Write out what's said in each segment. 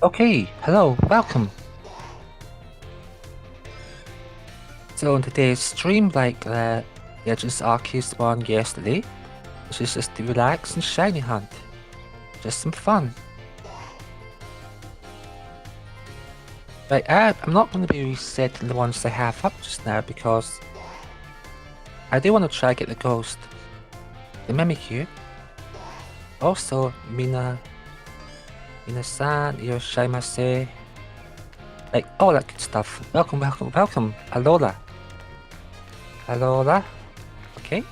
Okay, hello, welcome. So in today's stream, Legends Arceus one yesterday, this is just to relax and shiny hunt. Just some fun. Right, I'm not going to be resetting the ones I have up just now because I do want to try get the ghost, the Mimikyu. Also, Minasan, Yoshimase, like all that good stuff. Welcome, welcome, welcome. Alola. Alola. Okay.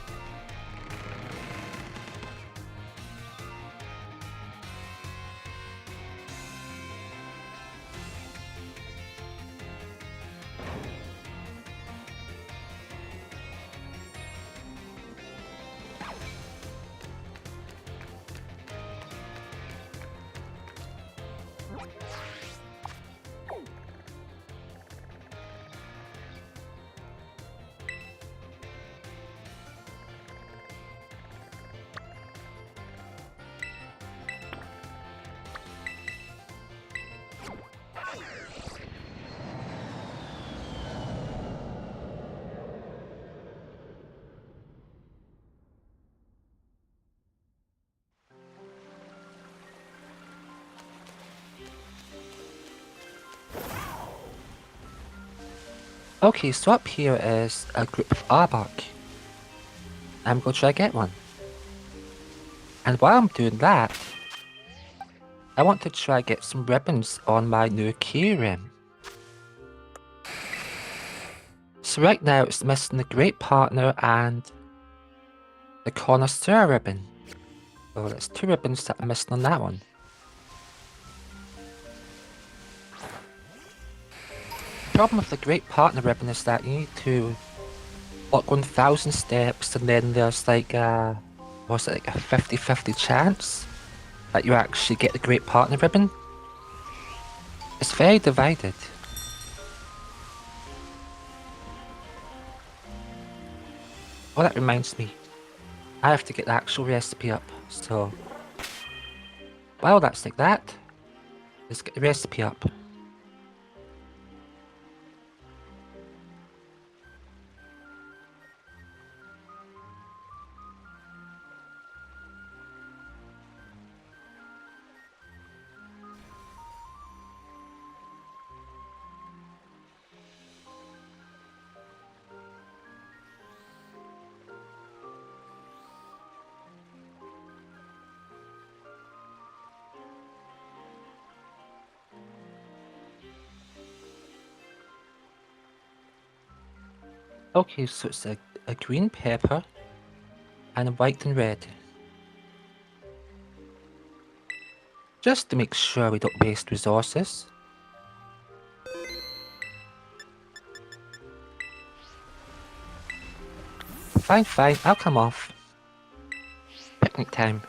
Okay, so up here is a group of Arbok. I'm gonna try get one. And while I'm doing that, I want to try get some ribbons on my new keyring. So right now it's missing the Great Partner and the Connoisseur ribbon. So there's 2 ribbons that are missing on that one. The problem with the Great Partner ribbon is that you need to walk 1,000 steps and then there's like a 50-50 chance that you actually get the Great Partner ribbon. It's very divided. Oh, that reminds me. I have to get the actual recipe up, so while that's like that, let's get the recipe up. Okay, so it's a green pepper and a white and red. Just to make sure we don't waste resources. Fine, fine, I'll come off. Picnic time.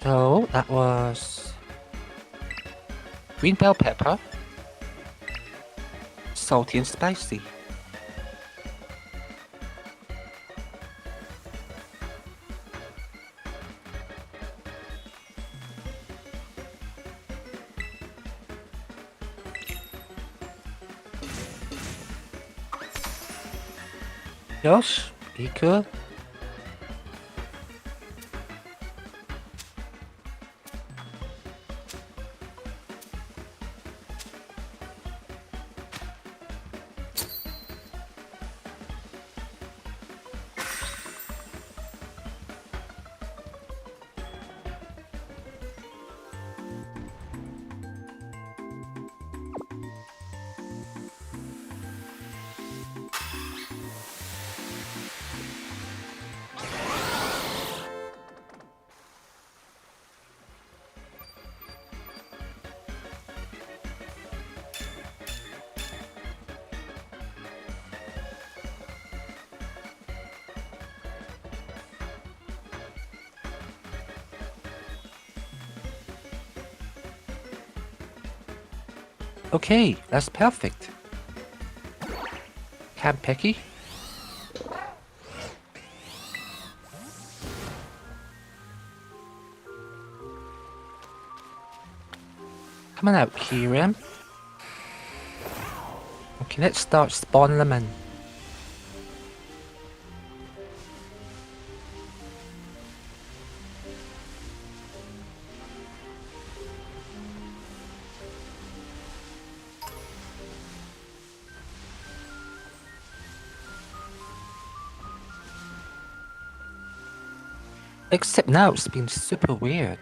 So that was green bell pepper, salty and spicy. Josh, you cool? Okay, that's perfect. Camp Picky. Coming out, Kieran. Okay, let's start spawning them in. Except now it's been super weird.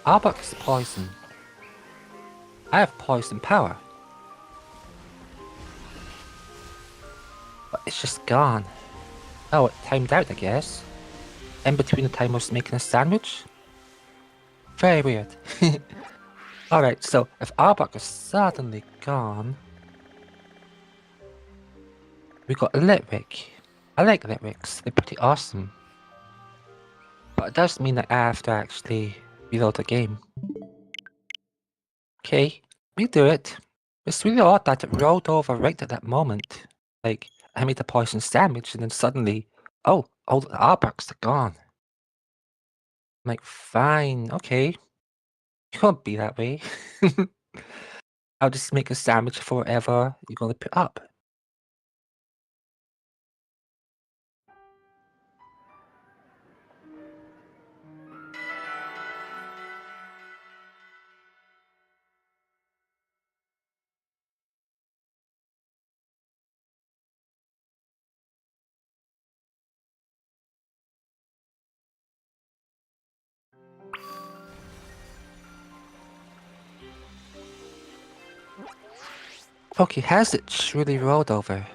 Arbok is poison. I have poison power. But it's just gone. Oh, it timed out, I guess. In between the time I was making a sandwich? Very weird. Alright, so if Arbok is suddenly gone... we got Litwick. I like Litwicks, they're pretty awesome. But it does mean that I have to actually reload the game. Okay, we do it. It's really odd that it rolled over right at that moment. Like, I made a poison sandwich and then suddenly, oh, all the Arbucks are gone. I'm like, fine, okay. You can't be that way. I'll just make a sandwich for whatever you're gonna put up. Okay, has it truly rolled over?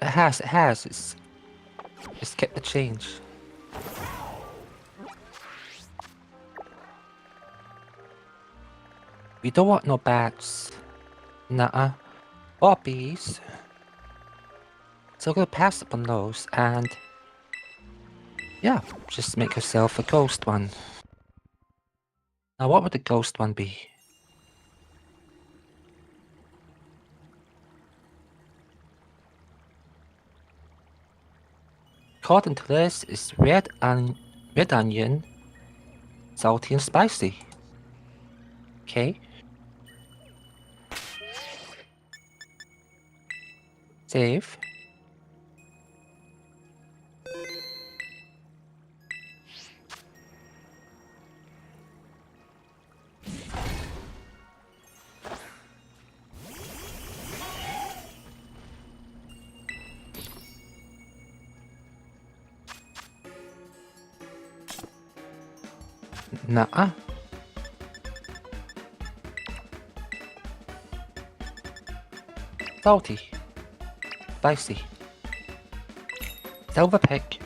It has. It's kept the change. We don't want no bats. Nuh-uh. Or bees. So we're gonna pass up on those and... yeah, just make yourself a ghost one. Now what would the ghost one be? According to this, it's red onion, salty and spicy. Okay. Save. Nuh-uh. Salty. Spicy. Silver pick.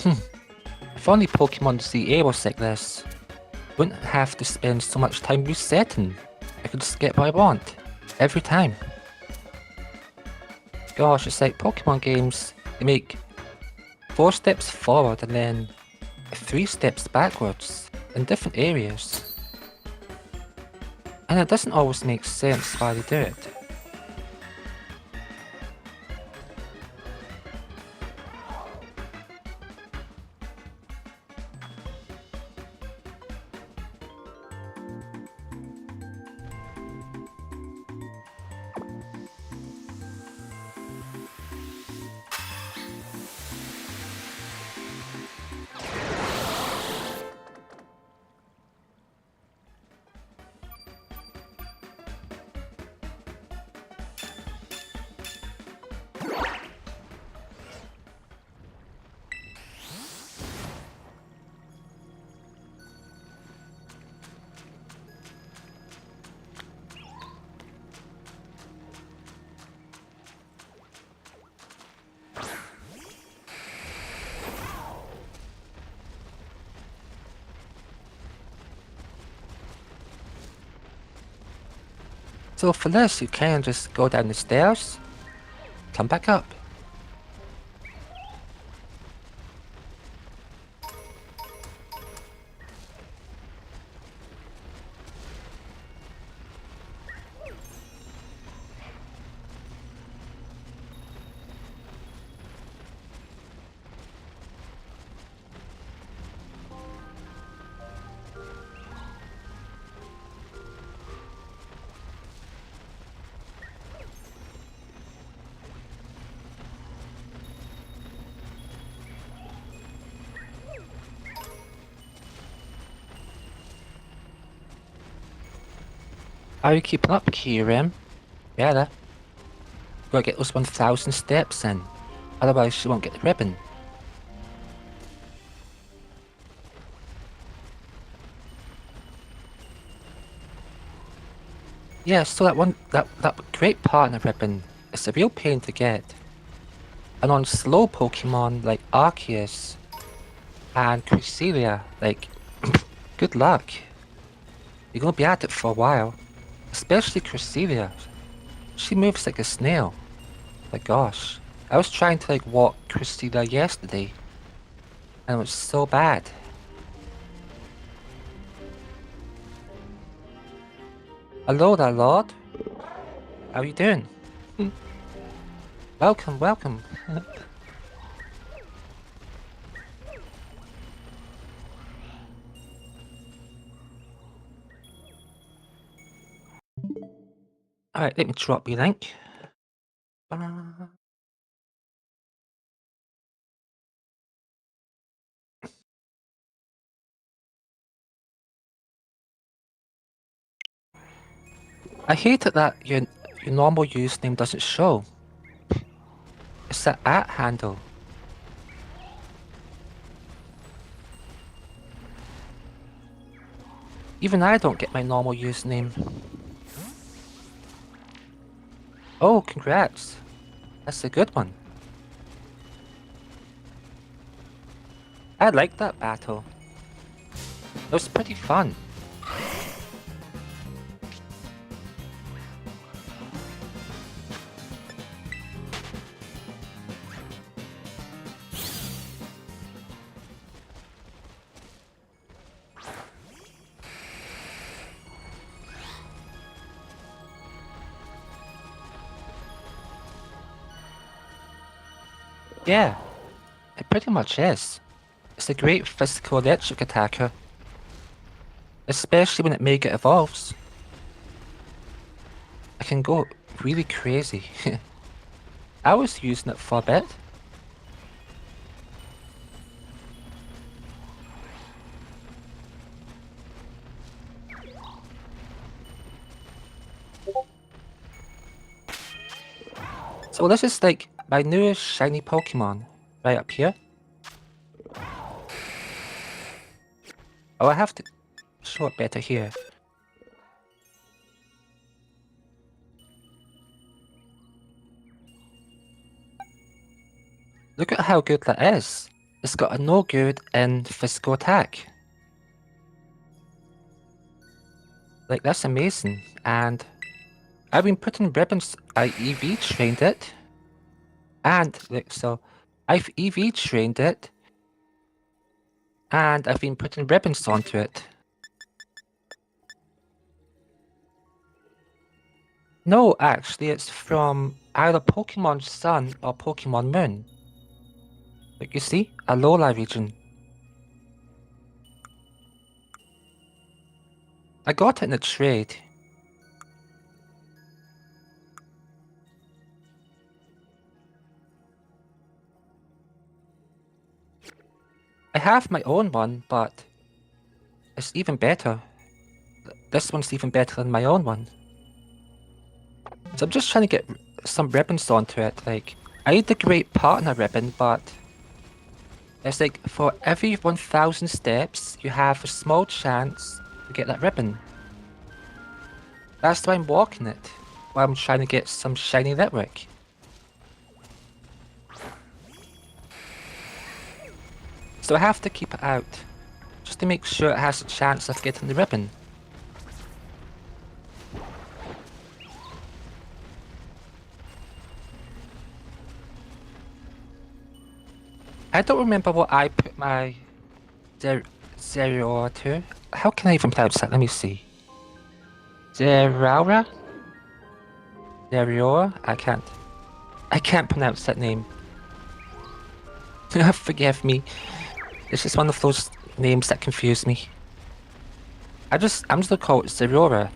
If only Pokemon CA was like this, wouldn't have to spend so much time resetting. I could just get what I want. Every time. Gosh, it's like Pokemon games, they make 4 steps forward and then 3 steps backwards in different areas. And it doesn't always make sense why they do it. So for this, you can just go down the stairs, come back up. How are you keeping up, Kieran? Better. Gotta get those 1,000 steps in. Otherwise, she won't get the ribbon. Yeah, so that great partner ribbon is a real pain to get. And on slow Pokemon like Arceus and Cresselia, like, good luck. You're gonna be at it for a while. Especially Cresselia. She moves like a snail. My gosh. I was trying to like walk Cresselia yesterday. And it was so bad. Hello there, Lord. How are you doing? Welcome, welcome. Alright, let me drop your link. I hate it that your normal username doesn't show. It's that @ handle. Even I don't get my normal username. Oh, congrats. That's a good one. I liked that battle. It was pretty fun. Yeah, it pretty much is. It's a great physical electric attacker. Especially when it mega evolves. I can go really crazy. I was using it for a bit. So this is like my newest shiny Pokemon, right up here. Oh, I have to show it better here. Look at how good that is. It's got a no good in physical attack. Like, that's amazing. And I've been putting ribbons, I EV trained it. And, like, so I've EV trained it. And I've been putting ribbons onto it. No, actually, it's from either Pokemon Sun or Pokemon Moon. Like, you see? Alola region. I got it in a trade. I have my own one, but it's even better. This one's even better than my own one. So I'm just trying to get some ribbons onto it. Like, I need the Great Partner ribbon, but it's like for every 1,000 steps, you have a small chance to get that ribbon. That's why I'm walking it, while I'm trying to get some shiny network. So I have to keep it out, just to make sure it has a chance of getting the ribbon. I don't remember what I put my Zeraora to. How can I even pronounce that? Let me see. Zeraora? Zeraora? I can't pronounce that name. Forgive me. It's just one of those names that confuse me. I'm just gonna call it Zeraora.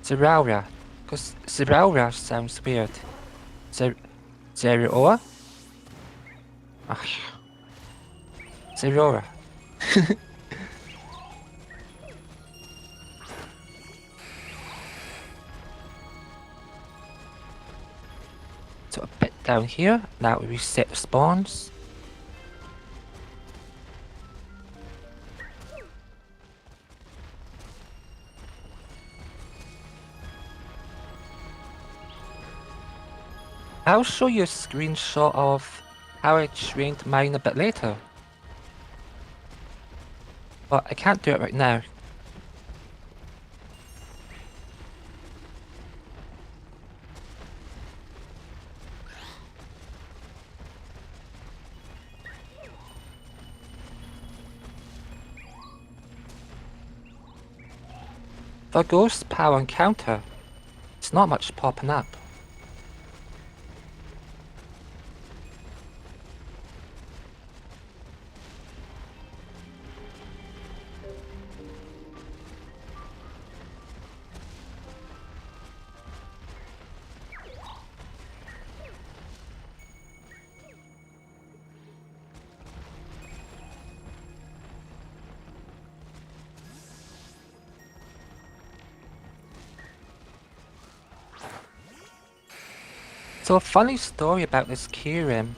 Zeraora. Because Zeraora sounds weird. Zeraora? Ugh. Zeraora. to a bit down here. That will reset the spawns. I'll show you a screenshot of how I trained mine a bit later. But I can't do it right now. For Ghost Power Encounter, it's not much popping up. So a funny story about this keyrim.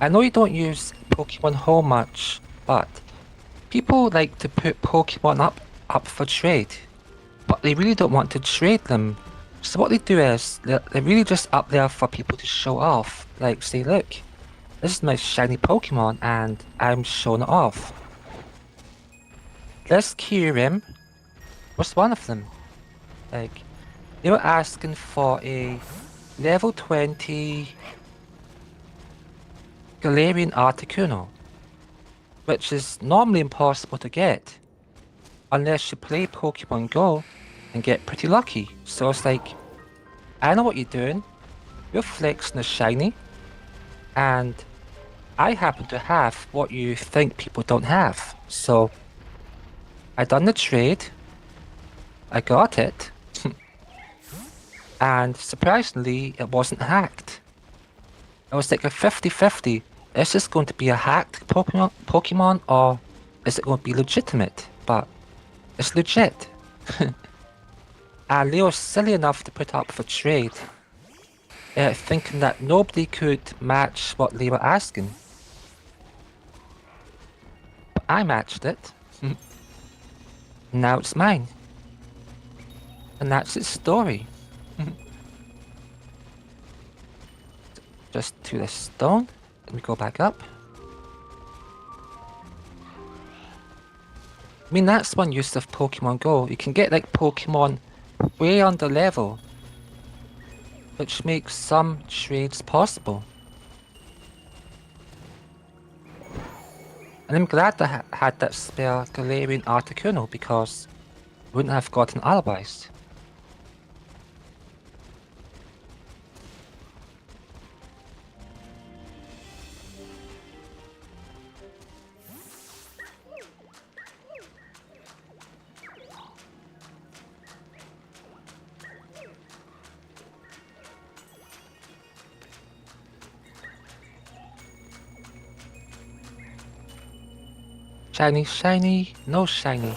I know you don't use Pokemon Home much, but people like to put Pokemon up for trade, but they really don't want to trade them. So what they do is, they're really just up there for people to show off. Like, say, look, this is my shiny Pokemon, and I'm showing it off. This keyrim was one of them. Like, they were asking for a level 20 Galarian Articuno, which is normally impossible to get unless you play Pokemon Go and get pretty lucky. So it's like, I know what you're doing, you're flexing a shiny, and I happen to have what you think people don't have. So I done the trade, I got it, and surprisingly it wasn't hacked. It was like a 50-50. Is this going to be a hacked Pokemon or is it going to be legitimate? But it's legit. And they were silly enough to put up for trade, thinking that nobody could match what they were asking. But I matched it. Now it's mine. And that's its story. Just to this stone. Let me go back up. I mean, that's one use of Pokemon Go. You can get like Pokemon way under level, which makes some trades possible. And I'm glad I had that spare Galarian Articuno because I wouldn't have gotten otherwise. Shiny, shiny, no shiny.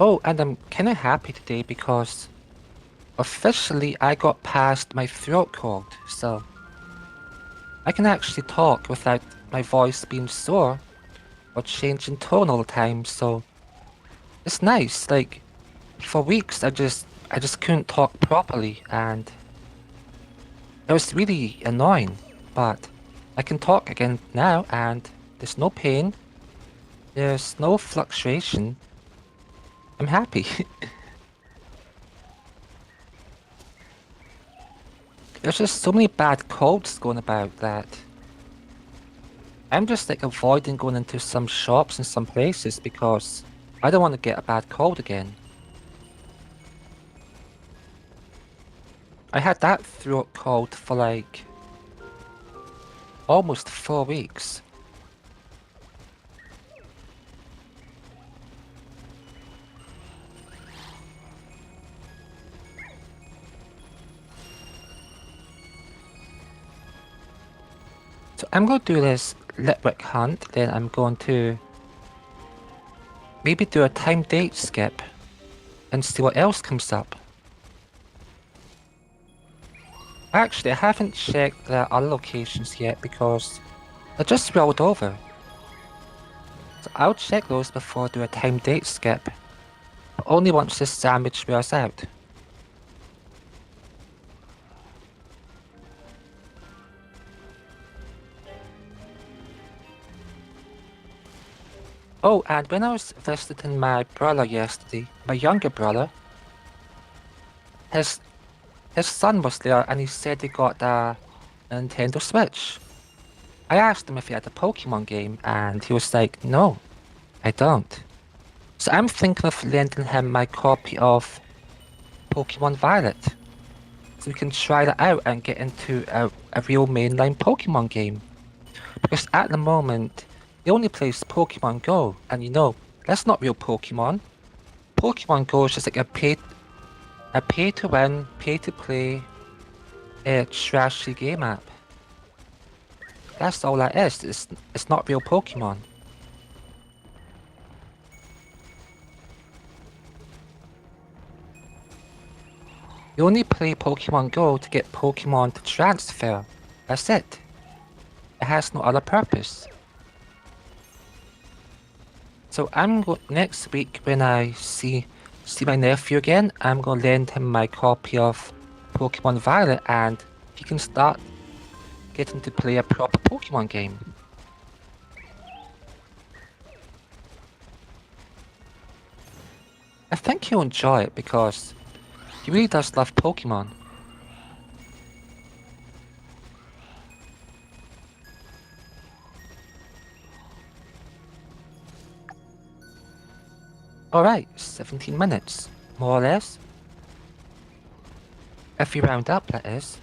Oh, and I'm kinda happy today because officially I got past my throat cold, so I can actually talk without my voice being sore or changing tone all the time, so it's nice. Like, for weeks I just couldn't talk properly and it was really annoying, but I can talk again now and there's no pain, there's no fluctuation. I'm happy. There's just so many bad colds going about that I'm just like avoiding going into some shops and some places because I don't want to get a bad cold again. I had that throat cold for like almost 4 weeks. So I'm going to do this Litwick hunt, then I'm going to maybe do a time date skip and see what else comes up. Actually, I haven't checked the other locations yet because they're just rolled over. So I'll check those before I do a time date skip, but only once this damage wears out. Oh, and when I was visiting my brother yesterday, my younger brother, his son was there and he said he got a Nintendo Switch. I asked him if he had a Pokemon game and he was like, no, I don't. So I'm thinking of lending him my copy of Pokemon Violet. So we can try that out and get into a real mainline Pokemon game. Because at the moment, he only plays Pokemon Go, and you know, that's not real Pokemon. Pokemon Go is just like a pay to win, pay to play, trashy game app. That's all that is. It's not real Pokemon. You only play Pokemon Go to get Pokemon to transfer. That's it. It has no other purpose. So next week when I see my nephew again, I'm gonna lend him my copy of Pokemon Violet and he can start getting to play a proper Pokemon game. I think he'll enjoy it because he really does love Pokemon. Alright, 17 minutes, more or less. If you round up, that is.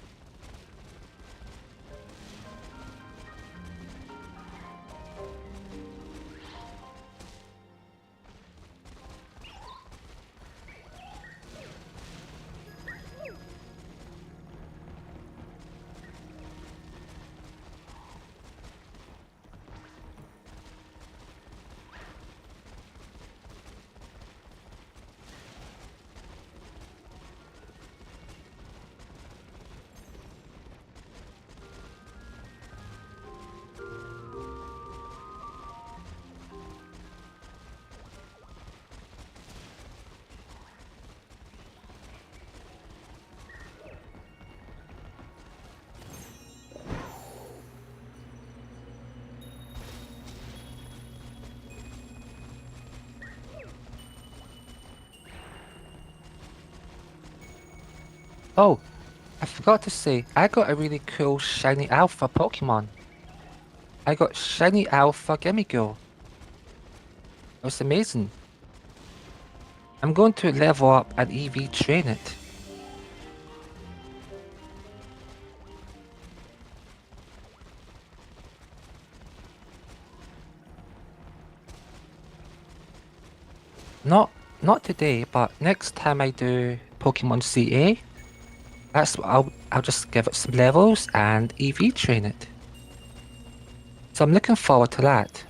Oh, I forgot to say, I got a really cool shiny alpha Pokemon. I got shiny alpha Gimmighoul. It was amazing. I'm going to level up and EV train it. Not today, but next time I do Pokemon CA, that's what I'll just give it some levels and EV train it. So I'm looking forward to that.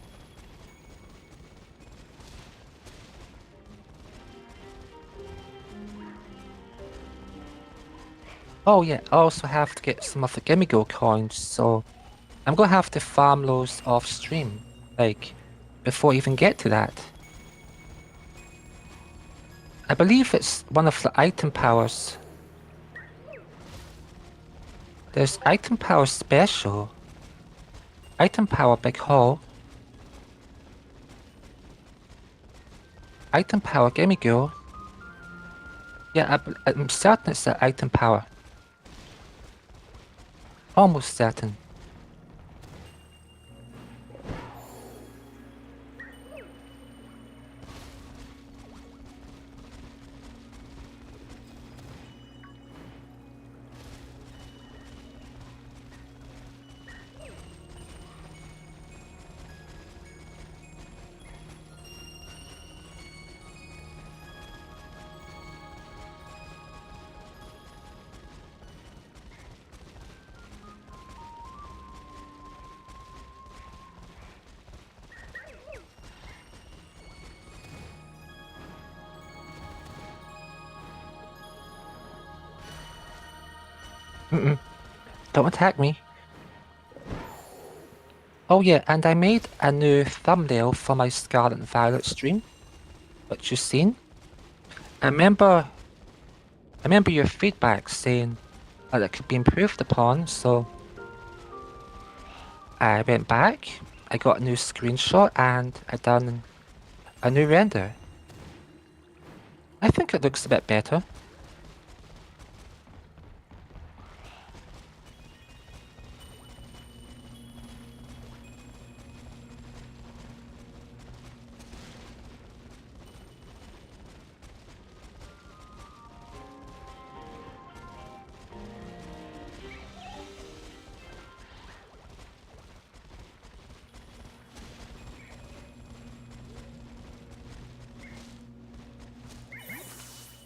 Oh yeah, I also have to get some of the Gimmighoul coins, so I'm gonna have to farm those off stream, like, before I even get to that. I believe it's one of the item powers. There's item power special, item power big haul, item power Gimmighoul. Yeah, I'm certain it's the item power. Almost certain. Mm-mm. Don't attack me. Oh yeah, and I made a new thumbnail for my Scarlet and Violet stream, which you've seen. I remember your feedback saying that it could be improved upon, so I went back, I got a new screenshot, and I done a new render. I think it looks a bit better.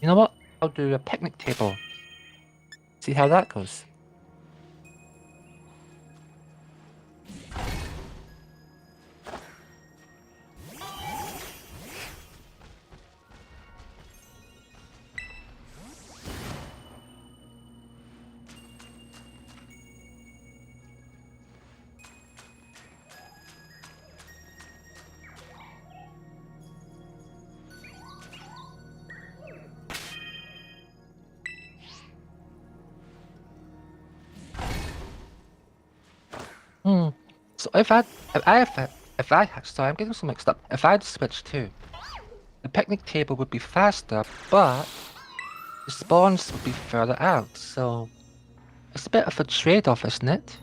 You know what? I'll do a picnic table. See how that goes. Hmm. So sorry, I'm getting so mixed up. If I had switched too, the picnic table would be faster, but the spawns would be further out, so it's a bit of a trade-off, isn't it?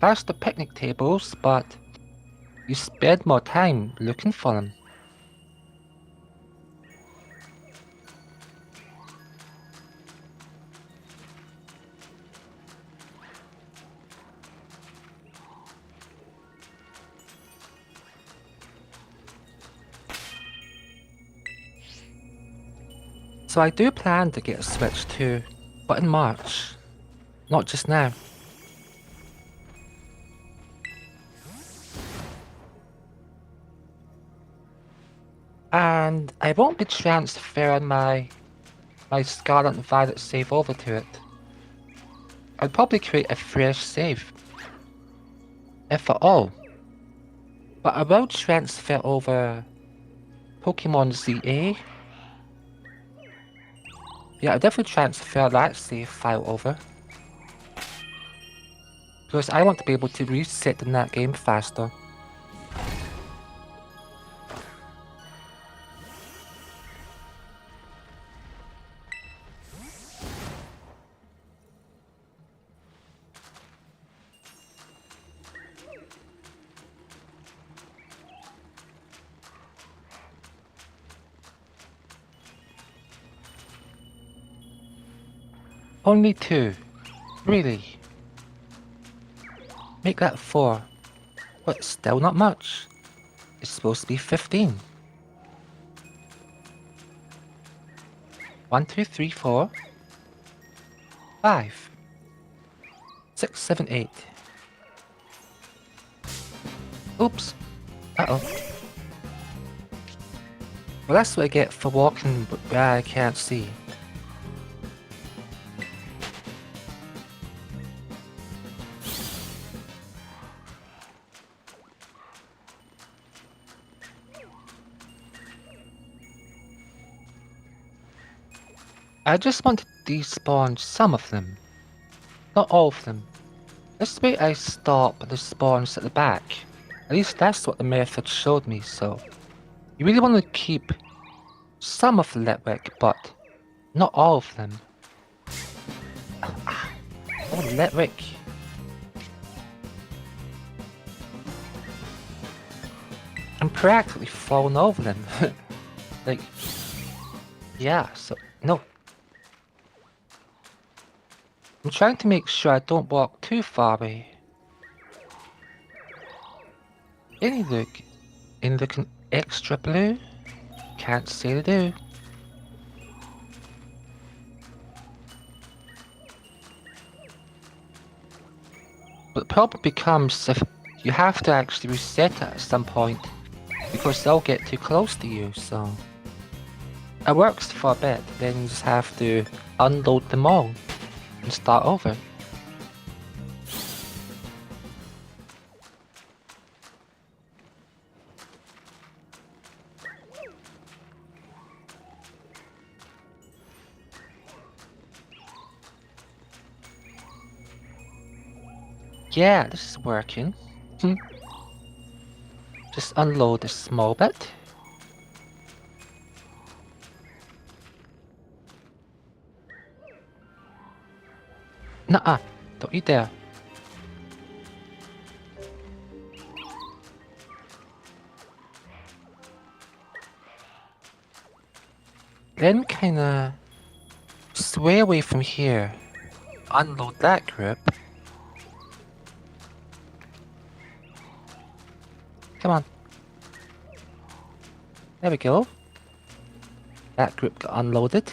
Faster picnic tables, but you spend more time looking for them. So I do plan to get a Switch too, but in March, not just now. And I won't be transferring my Scarlet and Violet save over to it. I'd probably create a fresh save, if at all. But I will transfer over Pokemon ZA. Yeah, I'll definitely transfer that save file over. Because I want to be able to reset in that game faster. Only 2. Really? Make that 4. But still not much. It's supposed to be 15. 1, 2, 3, 4. 5. 6, 7, 8. Oops. Uh-oh. Well, that's what I get for walking where I can't see. I just want to despawn some of them. Not all of them. This way I stop the spawns at the back. At least that's what the method showed me, so... You really want to keep some of the Litwick, but not all of them. Oh, Litwick. I'm practically falling over them. Like... Yeah, so... No. I'm trying to make sure I don't walk too far away. Any looking extra blue? Can't say they do. But the problem becomes if you have to actually reset it at some point because they'll get too close to you, so... It works for a bit, then you just have to unload them all. and start over. Yeah, this is working. Just unload this small bit. Nuh-uh, don't you dare. Then kinda sway away from here. Unload that group. Come on. There we go. That group got unloaded.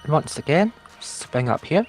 And once again, swing up here.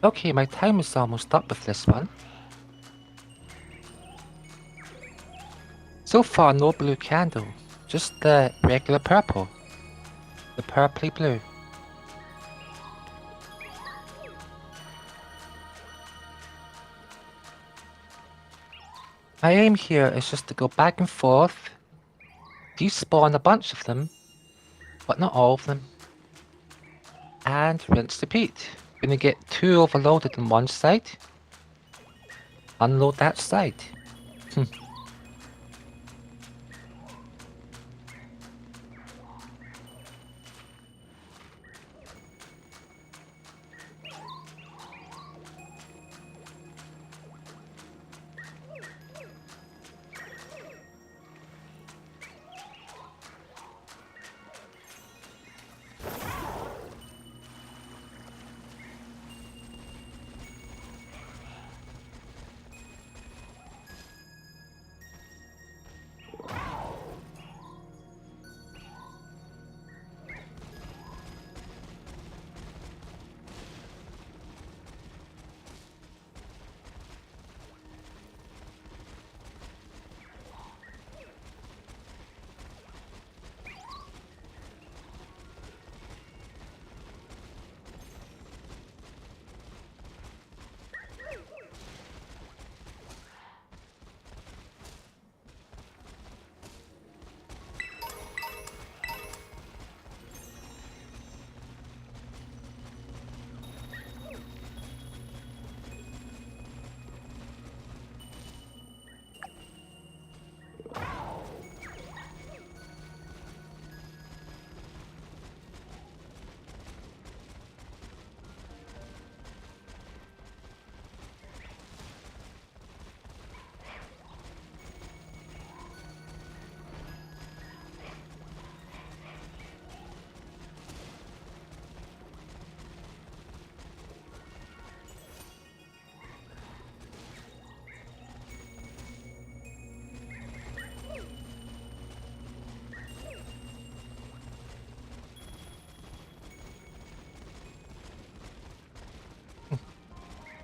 Okay, my time is almost up with this one. So far, no blue candle, just the regular purple. The purpley blue. My aim here is just to go back and forth, despawn a bunch of them, but not all of them, and rinse repeat. When you get too overloaded on one side, unload that side.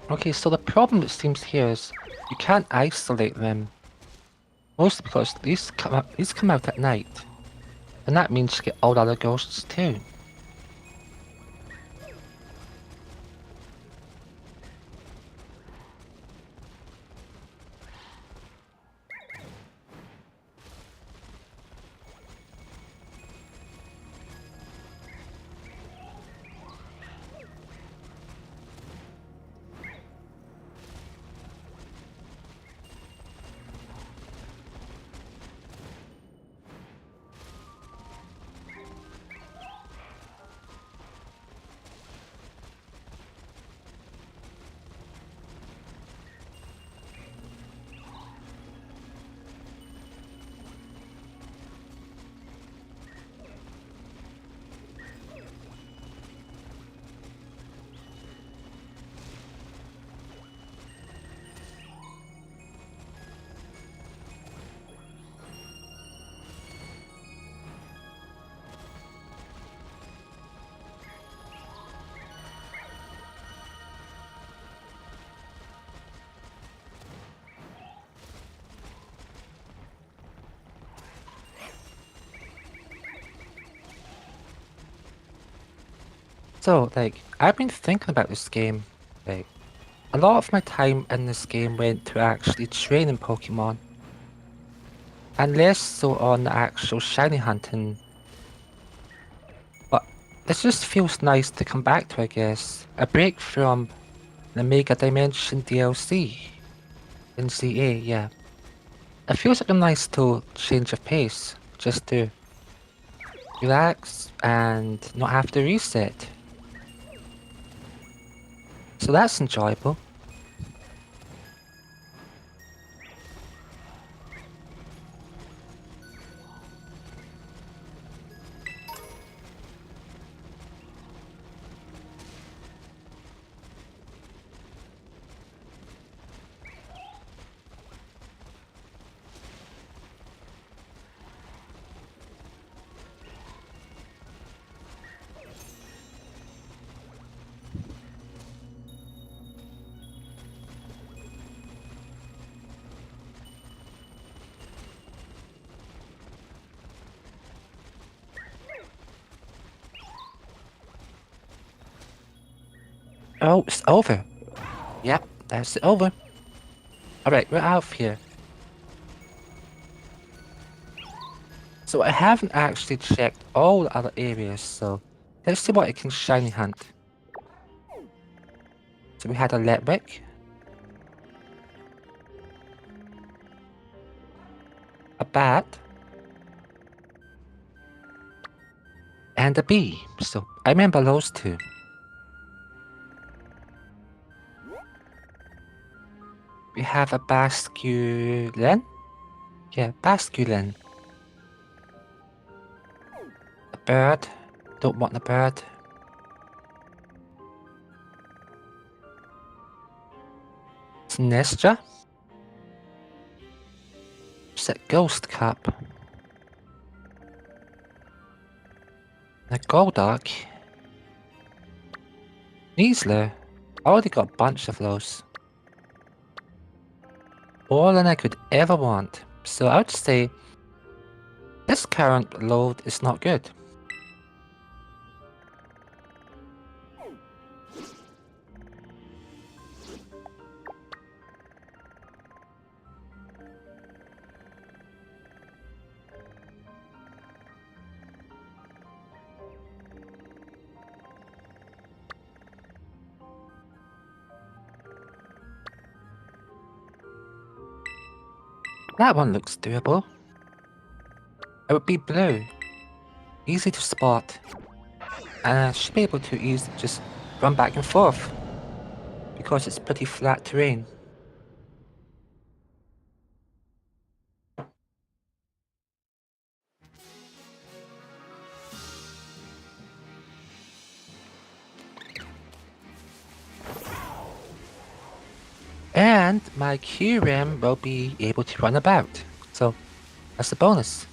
Okay, so the problem it seems here is you can't isolate them. Mostly because these come out at night. And that means you get all the other ghosts too. So, like, I've been thinking about this game. Like, a lot of my time in this game went to actually training Pokemon. And less so on the actual shiny hunting. But this just feels nice to come back to, I guess. A break from the Mega Dimension DLC in ZA, yeah. It feels like a nice little change of pace, just to relax and not have to reset. So that's enjoyable. Oh, it's over. Yep, that's it over. Alright, we're out of here. So I haven't actually checked all the other areas, so let's see what I can shiny hunt. So we had a Letwick, a bat, and a bee. So I remember those two. We have a Basculin. Yeah, Basculin. A bird. Don't want the bird. Sinestra. Set Ghost Cup. A Golduck. Neasler. I already got a bunch of those. More than I could ever want. So I would say this current load is not good. That one looks doable. It would be blue. Easy to spot. And I should be able to just run back and forth. Because it's pretty flat terrain. And my QRAM will be able to run about. So that's a bonus.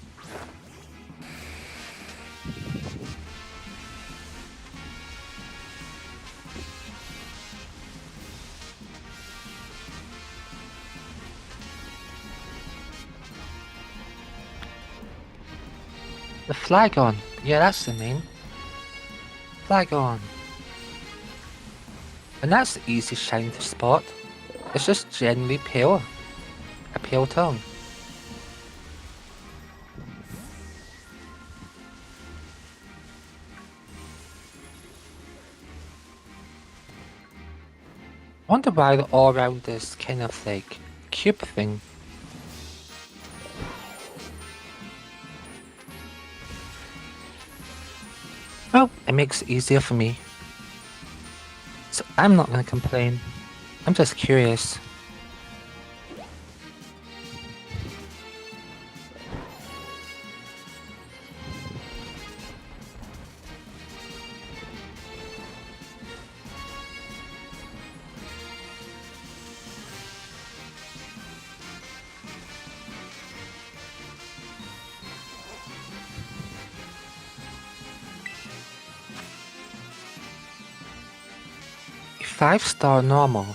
The Flagon. Yeah, that's the name. Flagon. And that's the easy shine to spot. It's just generally pale. A pale tone. I wonder why they're all around this kind of like cube thing. Well, it makes it easier for me. So I'm not gonna complain. I'm just curious. A 5-star normal.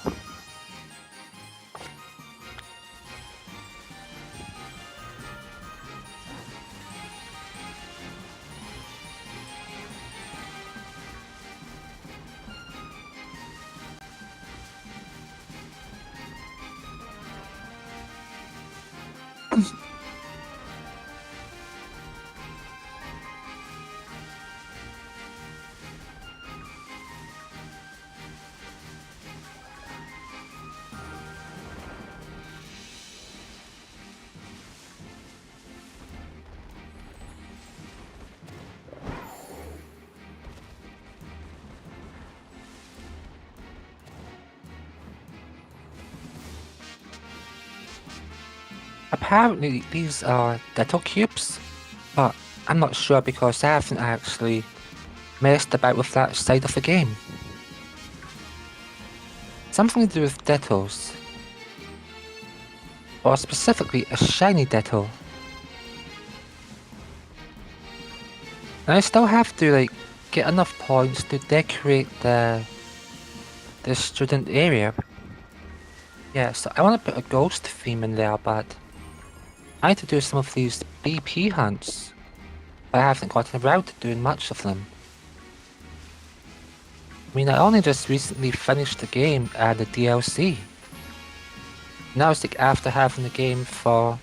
Apparently these are Ditto cubes, but I'm not sure because I haven't actually messed about with that side of the game. Something to do with Dittos. Or specifically a shiny Ditto. And I still have to like get enough points to decorate the student area. Yeah, so I want to put a ghost theme in there, but I need to do some of these BP hunts. But I haven't gotten around to doing much of them. I mean, I only just recently finished the game and the DLC. Now it's like after having the game for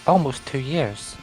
almost 2 years.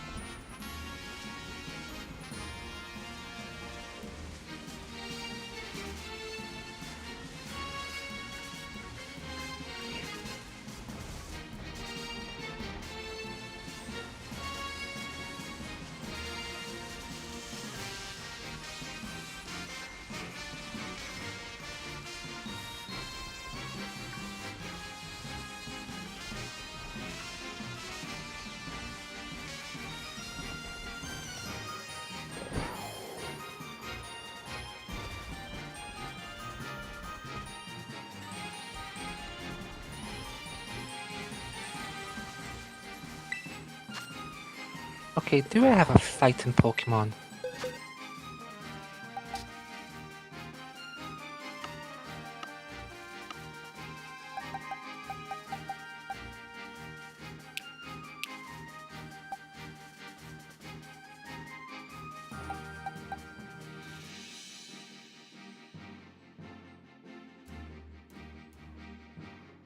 Okay, do I have a fighting Pokemon?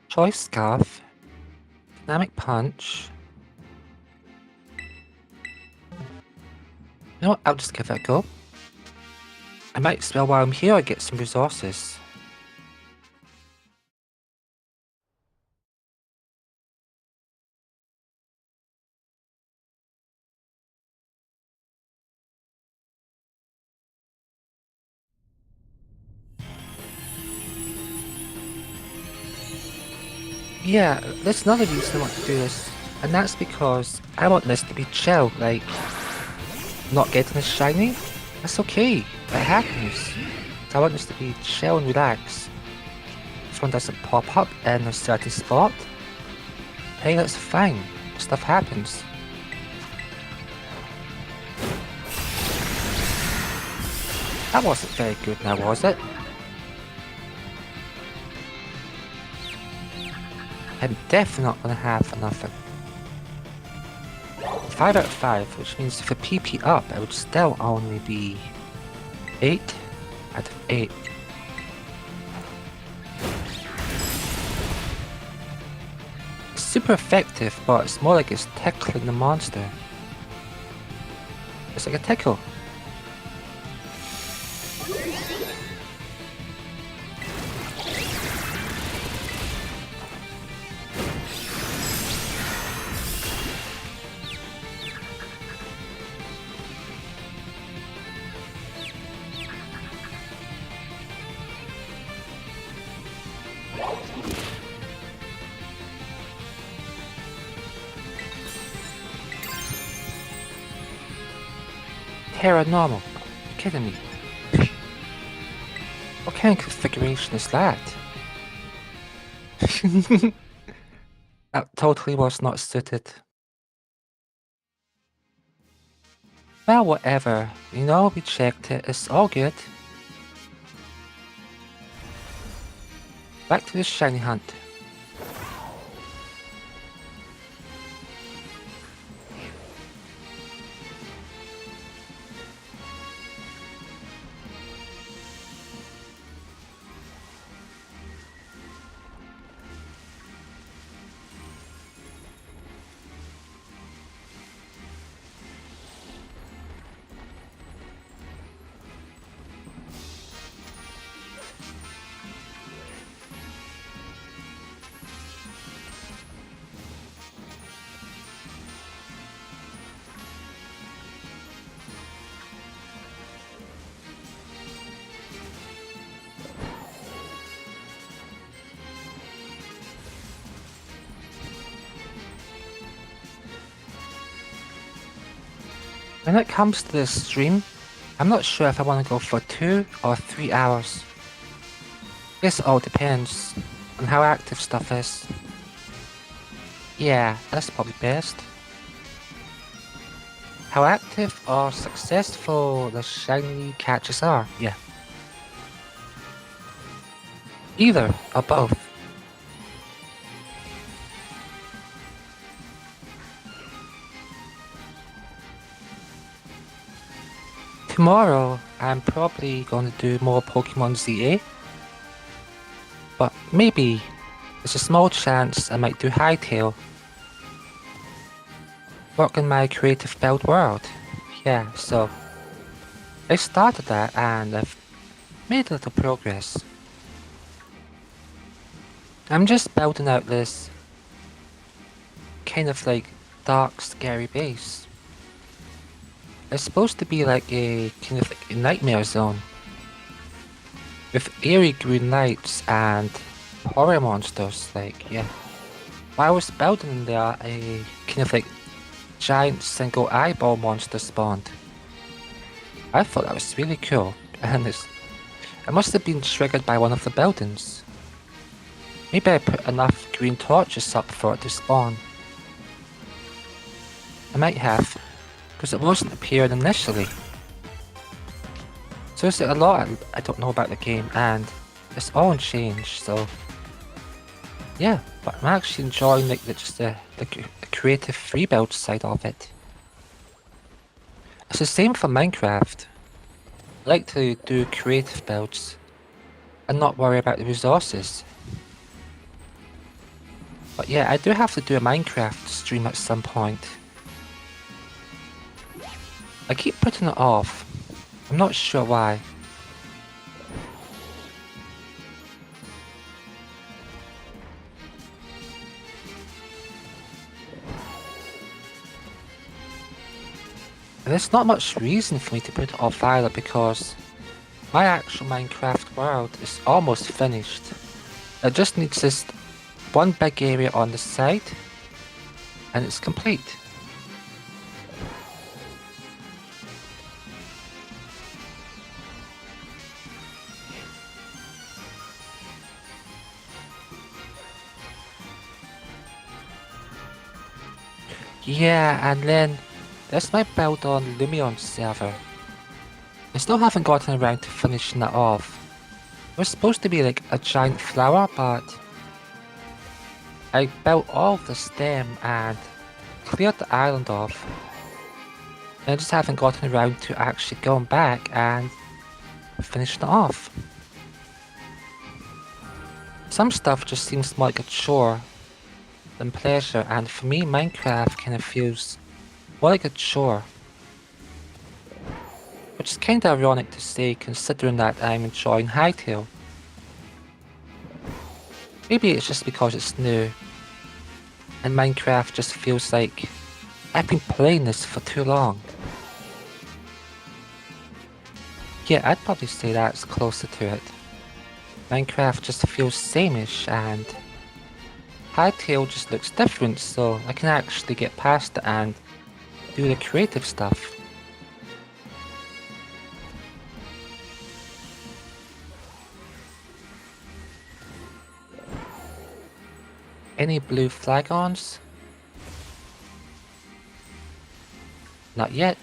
Choice Scarf, Dynamic Punch. You know what, I'll just give it a go. I might as well while I'm here get some resources. Yeah, there's another reason I want to do this, and that's because I want this to be chill, like, not getting as shiny. That's okay, it happens. So I want this to be chill and relax. If one doesn't pop up in a certain spot, hey, that's fine, stuff happens. That wasn't very good now, was it? I'm definitely not going to have enough 5 out of 5, which means if I PP up, it would still only be 8 out of 8. It's super effective, but it's more like it's tickling the monster. It's like a tickle. Paranormal. You're kidding me. What kind of configuration is that? That totally was not suited. Well, whatever. You know, we checked it. It's all good. Back to the shiny hunt. When it comes to this stream, I'm not sure if I want to go for 2 or 3 hours. Guess it all depends on how active stuff is. Yeah, that's probably best. How active or successful the shiny catches are, yeah. Either or both. Tomorrow, I'm probably going to do more Pokemon ZA. But maybe there's a small chance I might do Hightail. Work in my creative build world. Yeah, so I started that and I've made a little progress. I'm just building out this kind of like dark, scary base. It's supposed to be like a kind of like a nightmare zone with eerie green lights and horror monsters. Like, yeah, while I was building there, a kind of like giant single eyeball monster spawned. I thought that was really cool, and it must have been triggered by one of the buildings. Maybe I put enough green torches up for it to spawn. I might have, because it wasn't appearing initially. So there's a lot I don't know about the game, and it's all in change, so yeah, but I'm actually enjoying like just the creative free build side of it. It's the same for Minecraft. I like to do creative builds and not worry about the resources. But yeah, I do have to do a Minecraft stream at some point. I keep putting it off. I'm not sure why. And there's not much reason for me to put it off either, because my actual Minecraft world is almost finished. It just needs this one big area on the side, and it's complete. Yeah, and then there's my build on Lumion's server. I still haven't gotten around to finishing that off. It was supposed to be like a giant flower, but I built all of the stem and cleared the island off. I just haven't gotten around to actually going back and finishing it off. Some stuff just seems more like a chore than pleasure, and for me, Minecraft kind of feels more like a chore. Which is kinda ironic to say, considering that I'm enjoying Hytale. Maybe it's just because it's new, and Minecraft just feels like I've been playing this for too long. Yeah, I'd probably say that's closer to it. Minecraft just feels sameish, and Hytale just looks different, so I can actually get past it and do the creative stuff. Any blue flagons? Not yet.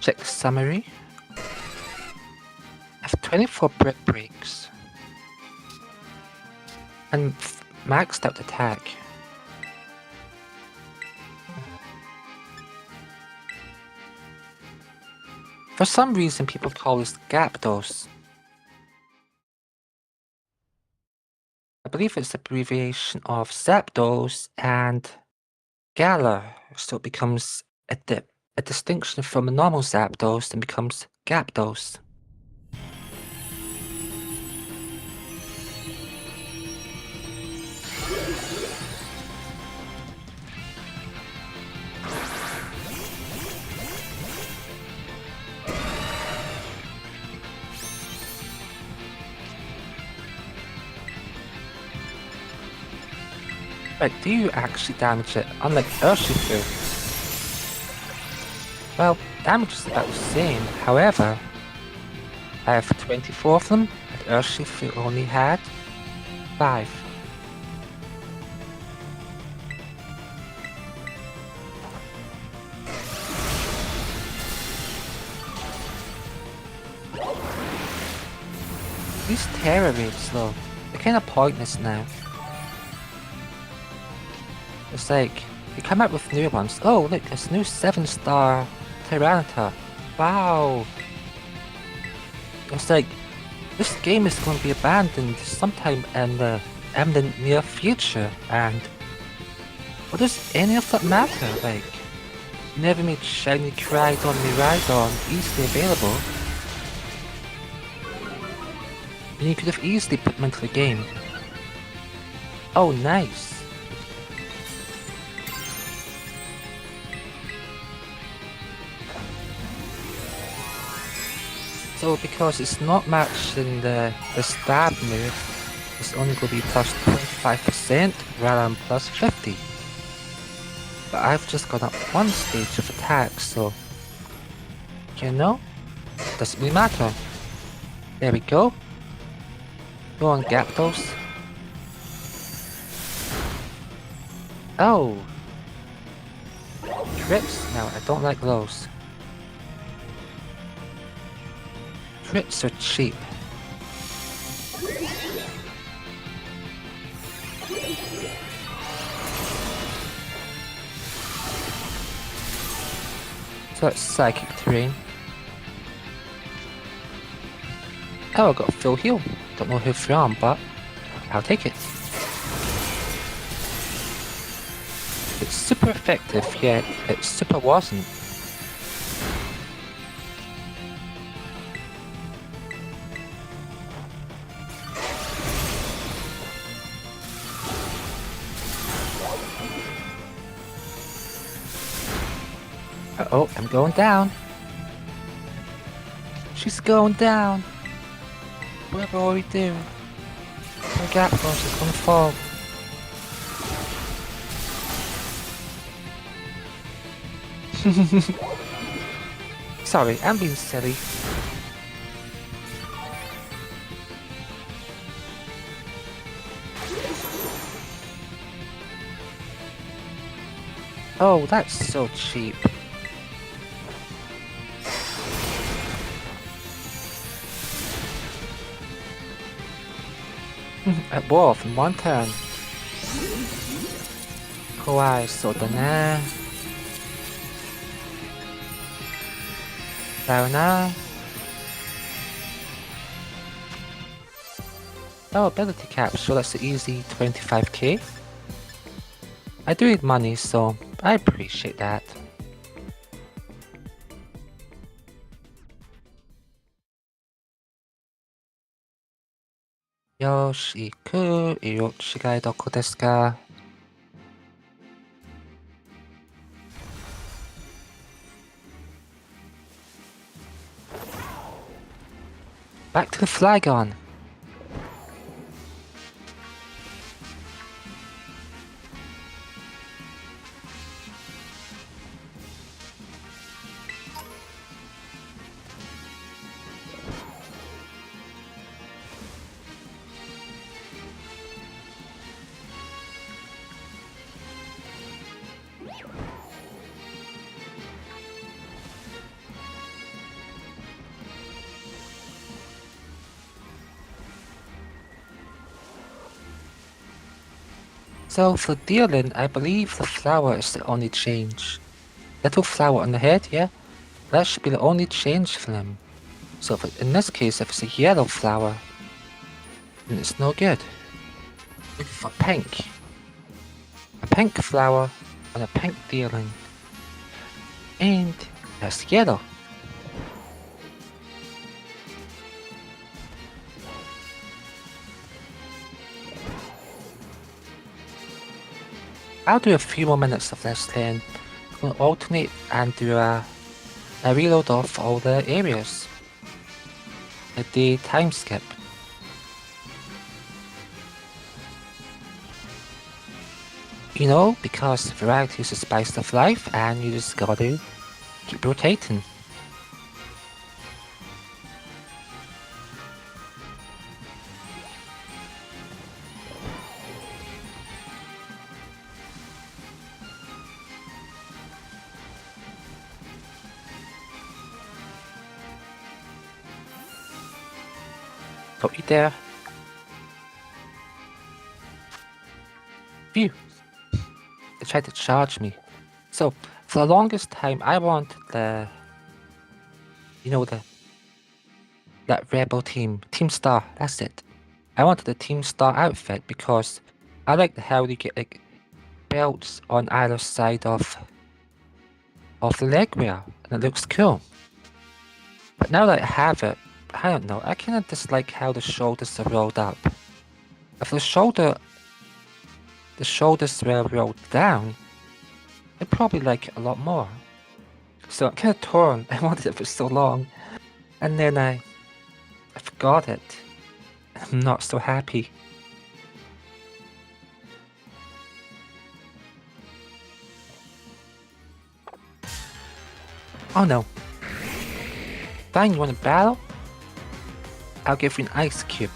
Check summary. I have 24 brick breaks and maxed out attack. For some reason, people call this gap dose. I believe it's abbreviation of Zapdos and Galar, so it becomes a distinction from a normal Zapdos and becomes Gapdos. Right, do you actually damage it, unlike Urshifu? Well, damage is about the same, however, I have 24 of them, and Urshifu only had 5. These Terra raids though, they're kinda pointless now. It's like, they come out with new ones. Oh look, this new 7-star Tyranitar. Wow! It's like, this game is going to be abandoned sometime in the imminent near future, and what does any of that matter? Like, you never made shiny Crydon Miraidon easily available. And you could have easily put them into the game. Oh, nice. So because it's not matching the stab move, it's only going to be plus 25% rather than plus 50. But I've just gone up one stage of attack, so you know, doesn't really matter. There we go. Go on, Gapdos. Oh! Crits? No, I don't like those. Crits are cheap. So that's Psychic Terrain. Oh, I got a full heal. Don't know who from, but I'll take it. It's super effective, yet it super wasn't. Uh-oh, I'm going down. She's going down. Whatever we do, the gap goes, it's gonna fall. Sorry, I'm being silly. Oh, that's so cheap. A wolf in one turn. Kawaii, so dana. Sauna. Oh, ability cap, so that's the easy 25k. I do need money, so I appreciate that. Yoshiku, Irochigai doko desu ka? Back to the Flygon. So for dealing, I believe the flower is the only change. Little flower on the head, yeah? That should be the only change for him. So if in this case, if it's a yellow flower, then it's no good. Looking for pink. A pink flower on a pink dealing. And that's yellow. I'll do a few more minutes of this then. I'm going to alternate and do a reload off all the areas. A day time skip. You know, because variety is the spice of life and you just gotta keep rotating. Got you there. Phew. They tried to charge me. So, for the longest time, I wanted the... You know, that rebel team. Team Star, that's it. I wanted the Team Star outfit because I like how you get, like, belts on either side of the leg wear, and it looks cool. But now that I have it, I don't know, I kinda dislike how the shoulders are rolled up. If the shoulders were rolled down, I'd probably like it a lot more. So I'm kinda torn, I wanted it for so long, and then I forgot it. I'm not so happy. Oh no. Fine, you want a battle? I'll give you an ice cube.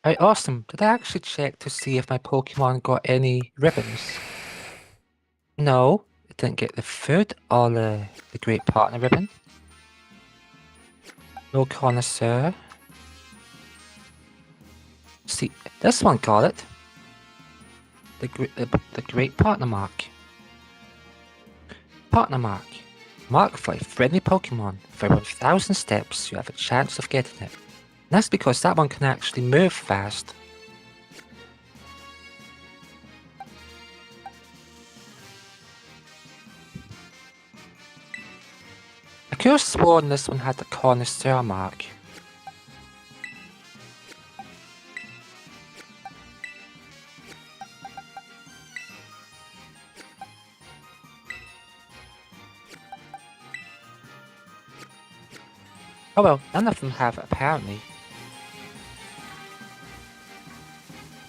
Alright, awesome. Did I actually check to see if my Pokemon got any ribbons? No, it didn't get the food or the Great Partner ribbon. No connoisseur. See, this one got it. The Great Partner Mark. Partner Mark. Mark for a friendly Pokemon. For 1000 steps, you have a chance of getting it. And that's because that one can actually move fast. could have sworn this one had the connoisseur mark. Oh well, none of them have apparently.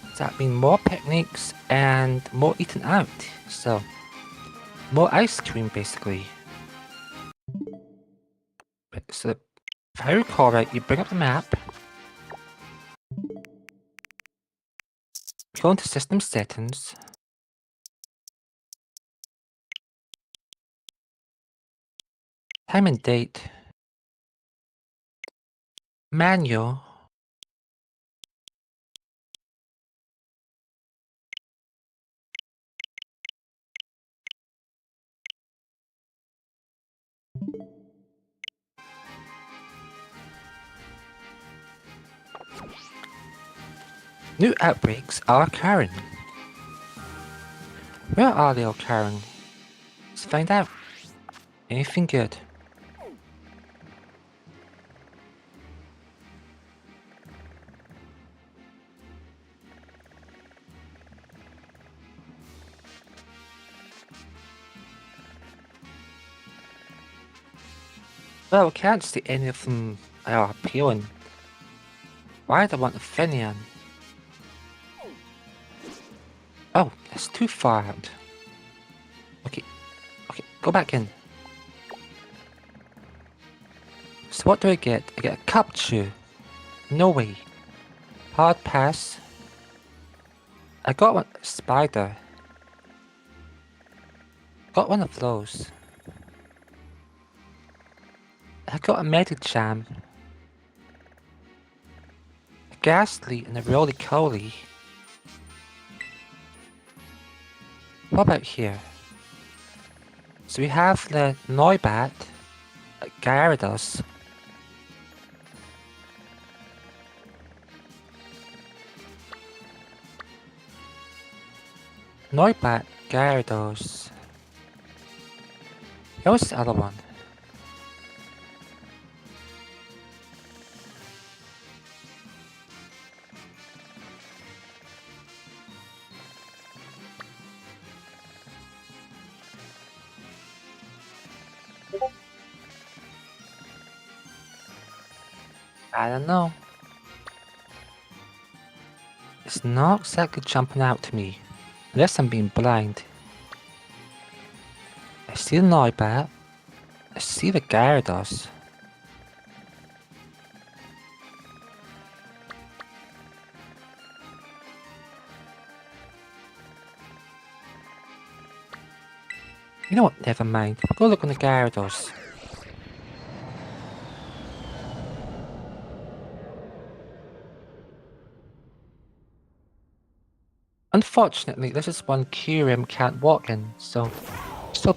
Does that mean more picnics and more eating out? So, more ice cream basically. So, if I recall right, you bring up the map, go into system settings, time and date, manual, new outbreaks are occurring. Where are they occurring? Let's find out. Anything good? Well, I can't see any of them are appealing. Why do I want a Finian? Oh, it's too far out. Okay, go back in. So what do I get? I get a cup chew. No way. Hard pass. I got one spider. Got one of those. I got a Medicham. A Ghastly and a Roly-Coly. What about here? So we have the Noibat, Gyarados. Noibat, Gyarados. What was the other one? I don't know. It's not exactly jumping out to me. Unless I'm being blind. I see the Noibat. I see the Gyarados. You know what? Never mind. I'll go look on the Gyarados. Unfortunately, this is one Kyurem can't walk in, so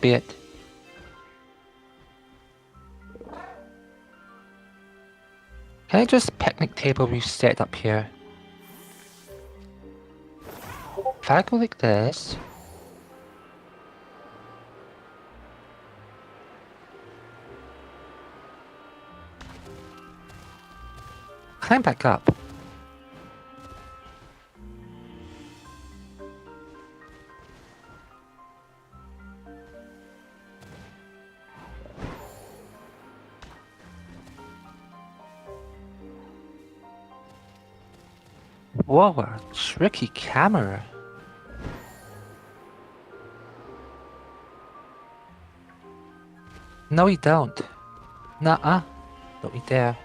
be it. Can I just picnic table reset up here? If I go like this... Climb back up. Whoa, a tricky camera. No, you don't. Nuh-uh. Don't you dare.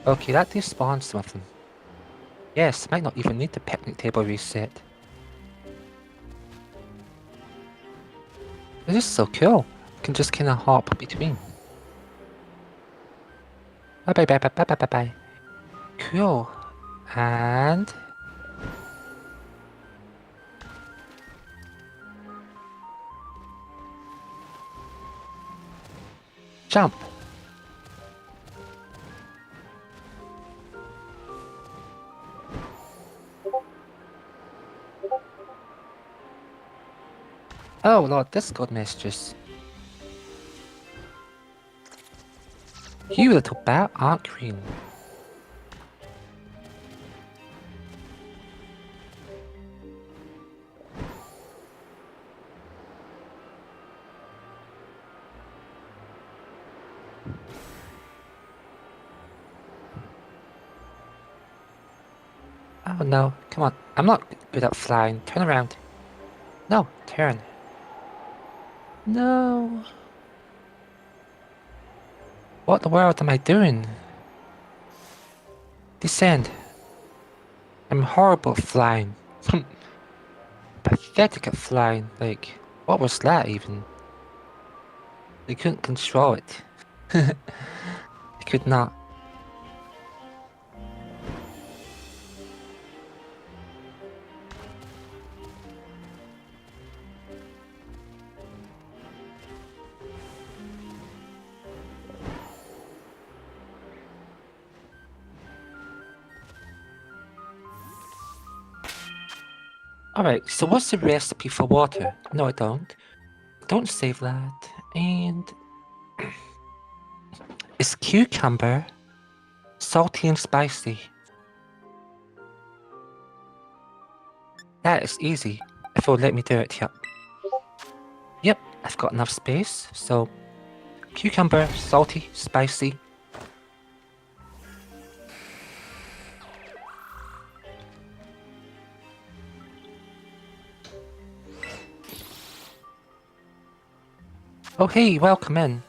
Okay, that despawns something. Yes, might not even need the picnic table reset. This is so cool. You can just kinda hop between. Bye bye bye bye bye bye bye bye. Cool. And... jump. Oh Lord, Discord messages. You little bat aren't green. Oh no, come on. I'm not good at flying. Turn around. No, turn. No. What the world am I doing? Descend. I'm horrible at flying. Pathetic at flying. Like, what was that even? I couldn't control it. I could not. Alright, so what's the recipe for water? No, I don't. Don't save that. And... It's cucumber salty and spicy? That is easy. If it'll let me do it, yep. Yep, I've got enough space, so... Cucumber, salty, spicy. Oh hey, welcome in.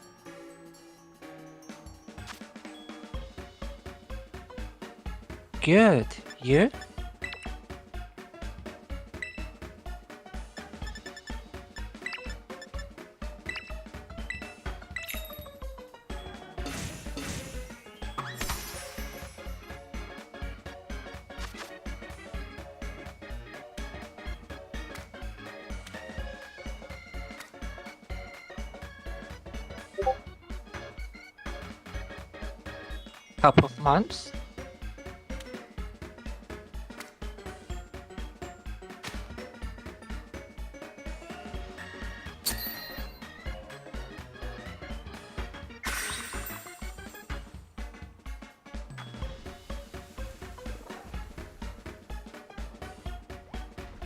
Good. You? Couple of months?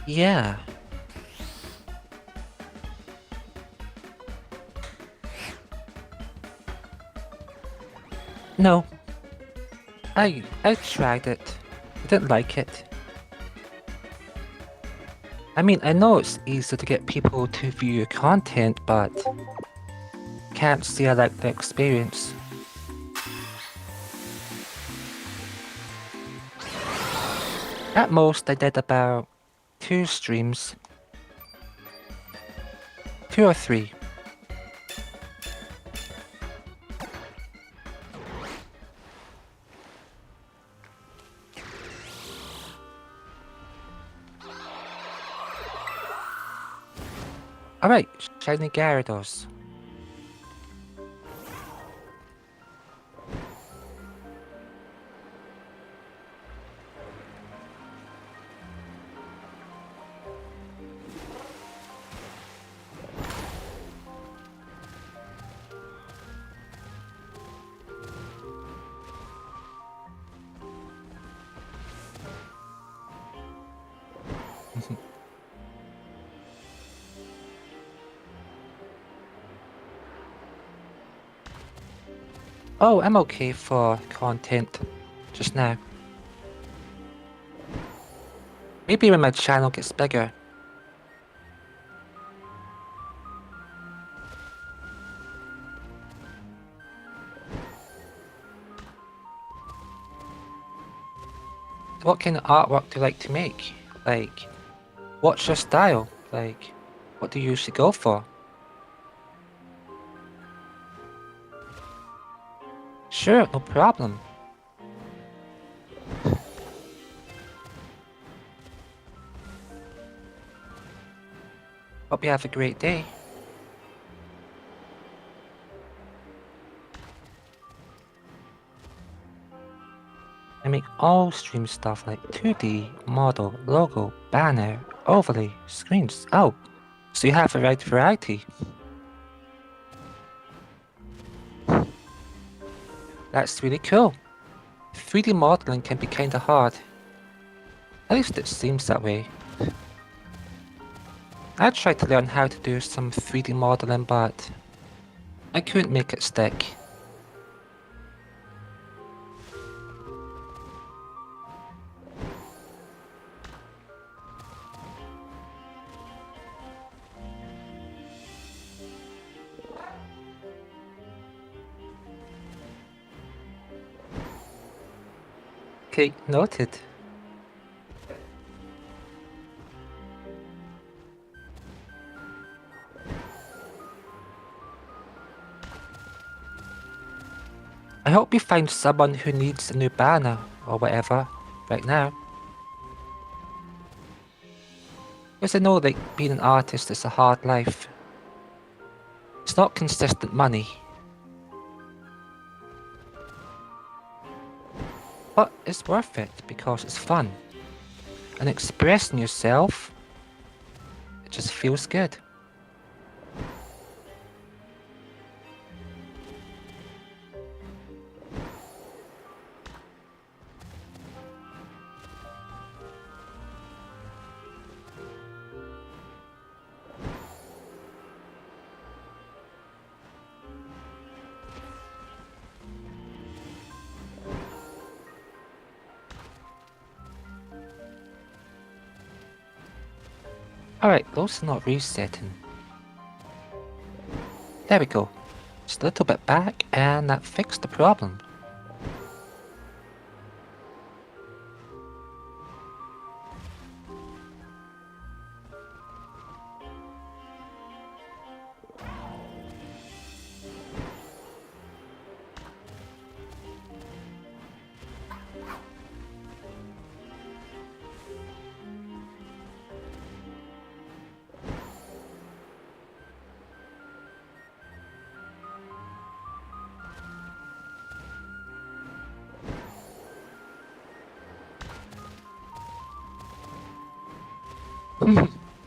Yeah. No. I tried it. I didn't like it. I mean, I know it's easy to get people to view your content, but can't say I like the experience. At most, I did about 2 streams. 2 or 3. Alright, shiny Gyarados. Oh, I'm okay for content just now. Maybe when my channel gets bigger. What kind of artwork do you like to make? Like, what's your style? Like, what do you usually go for? Sure, no problem. Hope you have a great day. I make all stream stuff like 2D, model, logo, banner, overlay, screens. Oh, so you have a right variety. That's really cool. 3D modeling can be kinda hard. At least it seems that way. I tried to learn how to do some 3D modeling, but I couldn't make it stick. Okay, noted. I hope you find someone who needs a new banner, or whatever, right now. Because I know, like, being an artist is a hard life. It's not consistent money. But it's worth it because it's fun. And expressing yourself, it just feels good. Alright, those are not resetting. There we go. Just a little bit back, and that fixed the problem.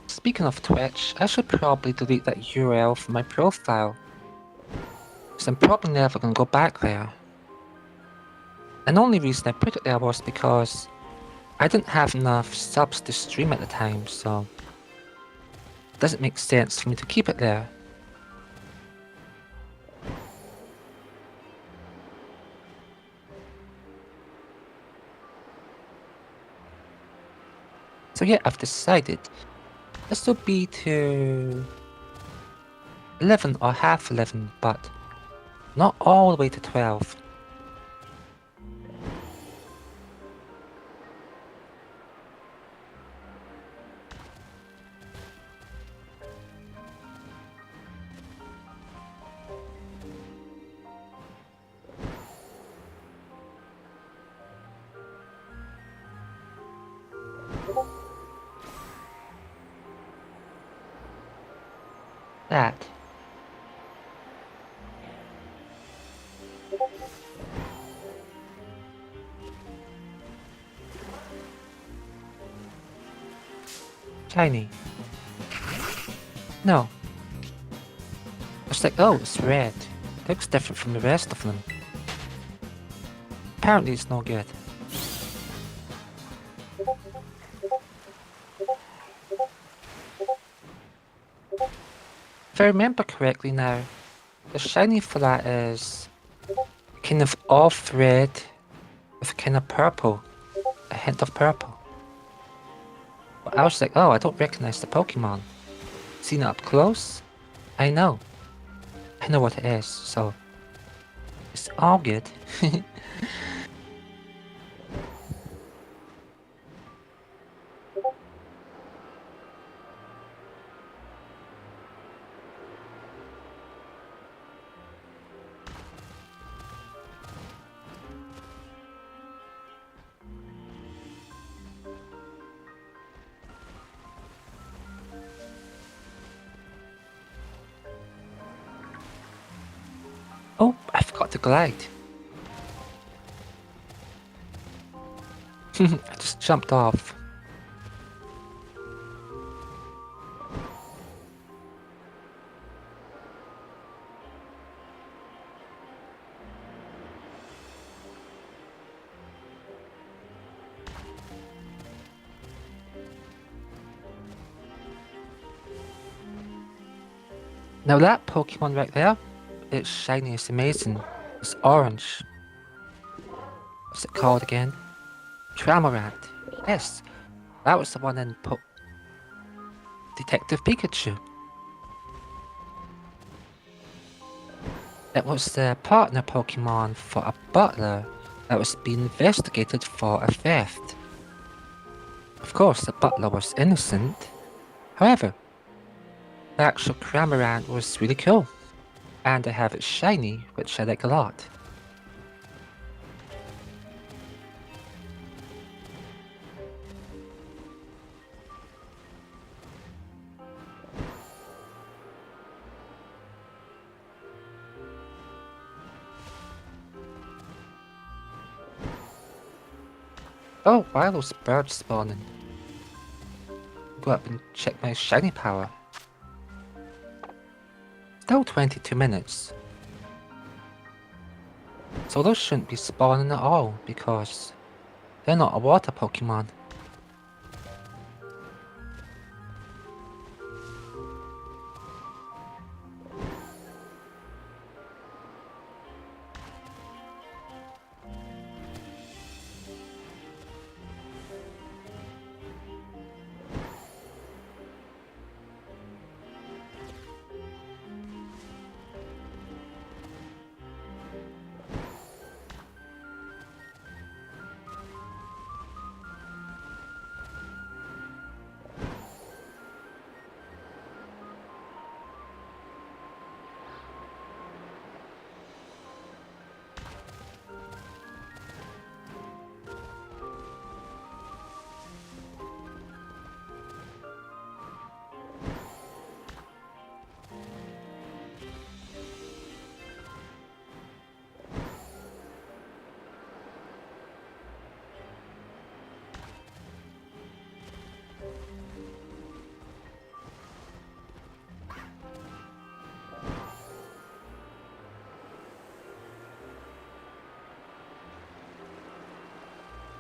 Speaking of Twitch, I should probably delete that URL from my profile. Because I'm probably never gonna go back there. And the only reason I put it there was because I didn't have enough subs to stream at the time, so it doesn't make sense for me to keep it there. So yeah, I've decided this will be to 11 or half 11, but not all the way to 12. That. Shiny. No. It's like, oh, it's red. Looks different from the rest of them. Apparently it's no good. If I remember correctly now, the shiny for that is kind of off red with kind of purple. A hint of purple. But I was like, oh, I don't recognize the Pokemon. Seen it up close? I know. I know what it is, so it's all good. Oh, I forgot to glide. I just jumped off. Now that Pokemon right there, it's shiny, it's amazing. It's orange. What's it called again? Cramorant. Yes, that was the one in Detective Pikachu. It was the partner Pokemon for a butler that was being investigated for a theft. Of course, the butler was innocent. However, the actual Cramorant was really cool. And I have it shiny, which I like a lot. Oh, why are those birds spawning? Go up and check my shiny power. Still 22 minutes. So those shouldn't be spawning at all, because they're not a water Pokemon.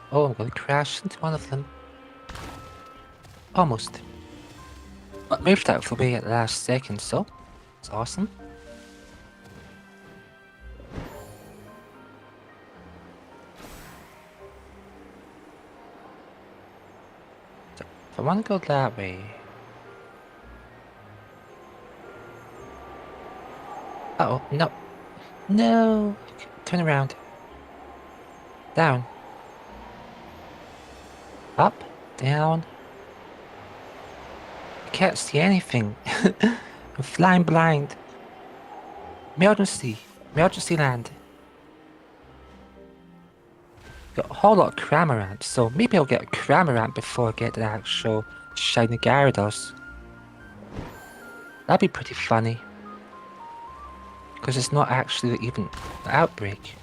Oh, I'm gonna crash into one of them. Almost. But moved out of the way at the last second, so it's awesome. So, if I want to go that way... Uh-oh, no. No! Turn around. Down. Up. Down. I can't see anything. I'm flying blind. Emergency. Emergency land. Got a whole lot of Cramorant, so maybe I'll get a Cramorant before I get the actual shiny Gyarados. That'd be pretty funny. Because it's not actually even the outbreak.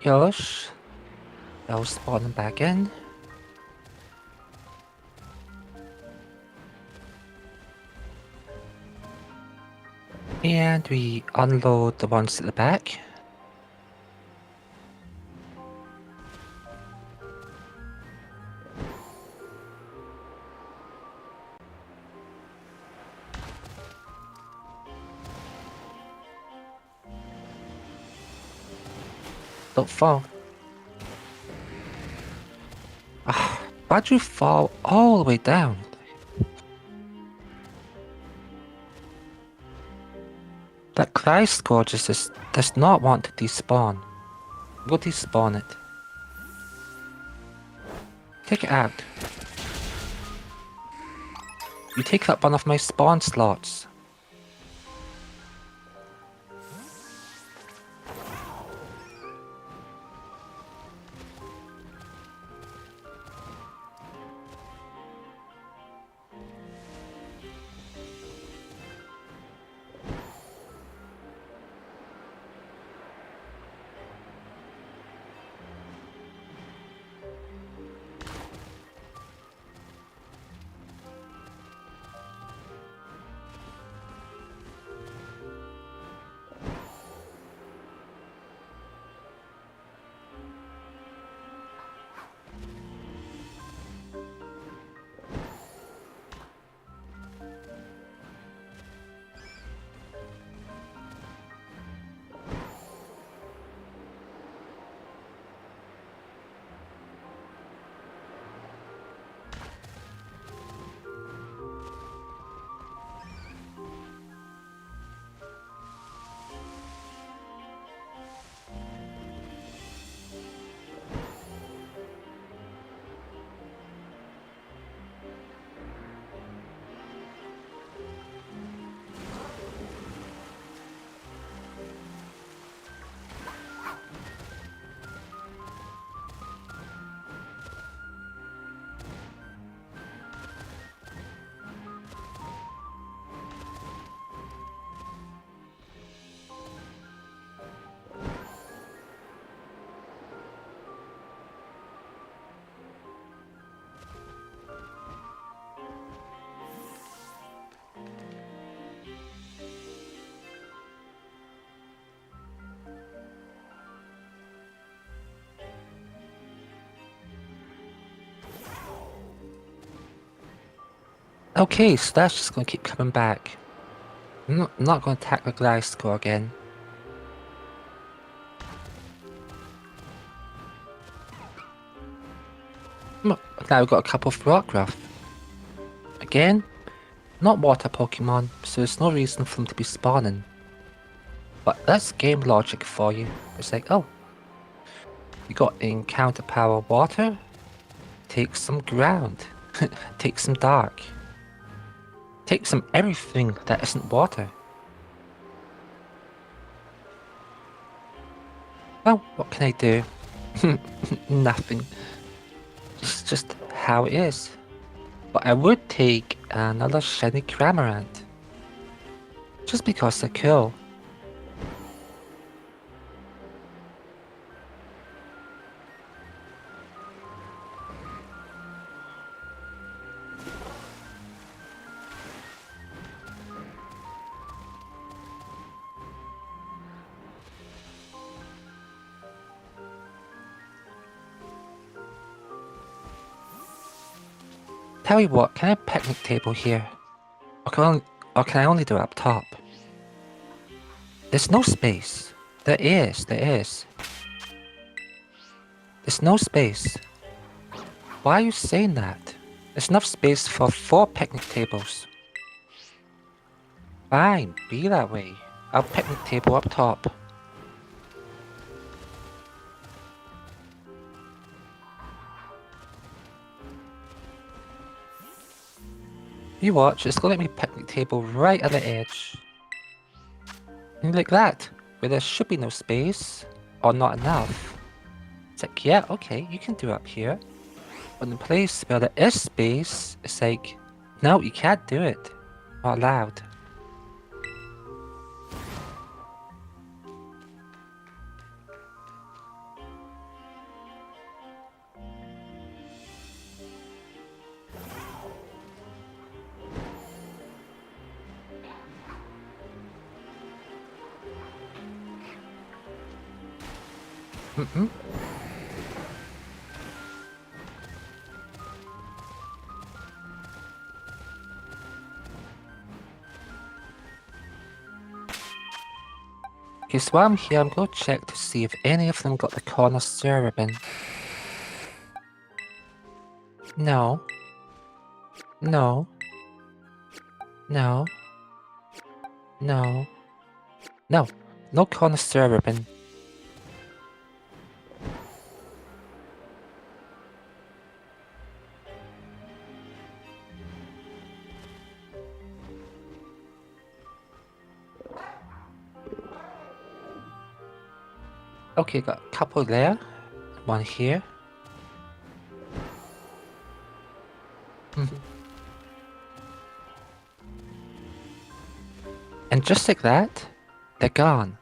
Yosh. I'll spawn them back in. And we unload the ones at the back. Don't fall. Ah, why'd you fall all the way down? That Christ just does not want to despawn. We'll despawn it. Take it out. You take up one of my spawn slots. Okay, so that's just gonna keep coming back. I'm not gonna attack the glass score again. Now we've got a couple of Rockruff. Again, not water Pokemon, so there's no reason for them to be spawning. But that's game logic for you. It's like, oh, you got encounter power water, take some ground, take some dark, take some everything that isn't water. Well, what can I do? Nothing. It's just how it is. But I would take another shiny Cramorant. Just because they're cool. Tell you what, can I picnic table here? Or can I only do it up top? There's no space. There is. There's no space. Why are you saying that? There's enough space for 4 picnic tables. Fine, be that way. I'll picnic table up top. You watch, it's gonna let me picnic table right at the edge. And like that, where there should be no space, or not enough. It's like, yeah, okay, you can do it up here. But in the place where there is space, it's like, no, you can't do it. Not allowed. Mm-mm. Okay, so while I'm here, I'm gonna check to see if any of them got the connoisseur ribbon. No. No. No. No. No. No connoisseur ribbon. Okay, got a couple there. One here. And just like that, they're gone.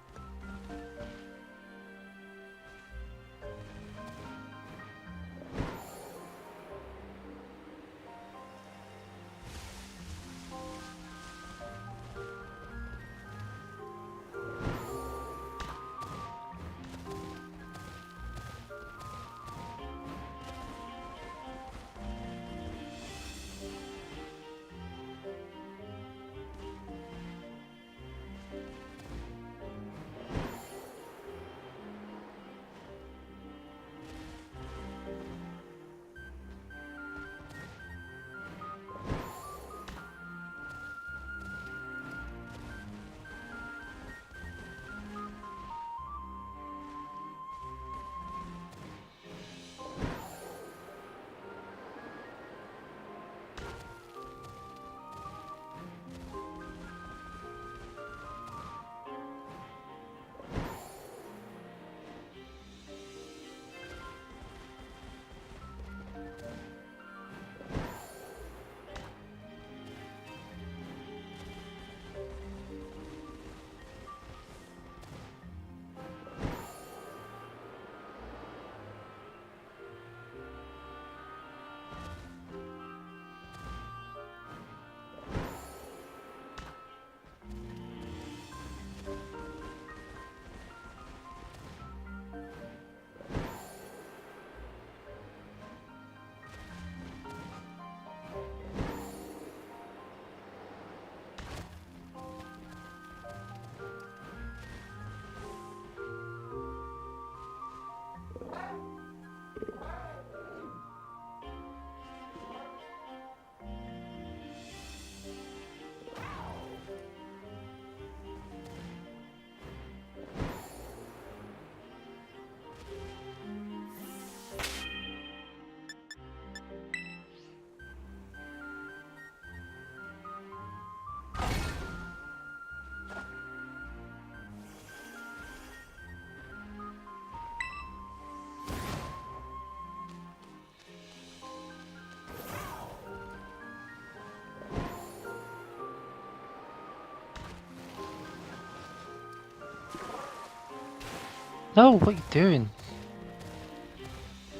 No, what are you doing?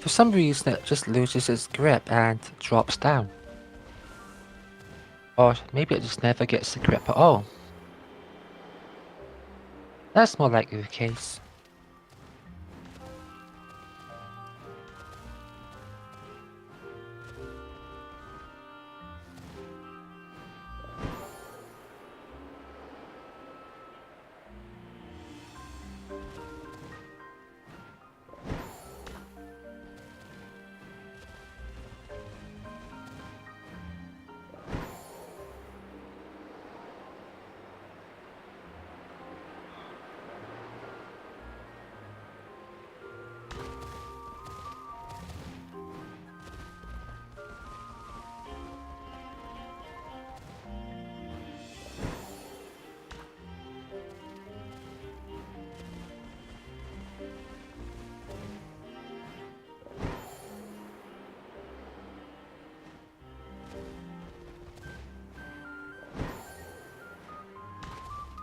For some reason it just loses its grip and drops down. Or maybe it just never gets the grip at all. That's more likely the case.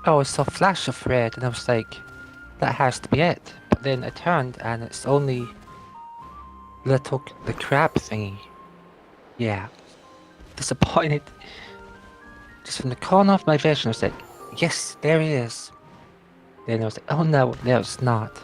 Oh, I saw a flash of red and I was like, that has to be it. But then I turned and it's only the crab thingy. Yeah, disappointed. Just from the corner of my vision I was like, yes, there he is. Then I was like, oh no, no it's not.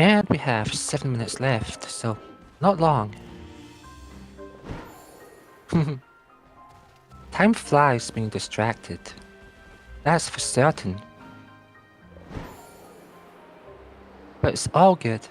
And we have 7 minutes left, so not long. Time flies being distracted. That's for certain. But it's all good.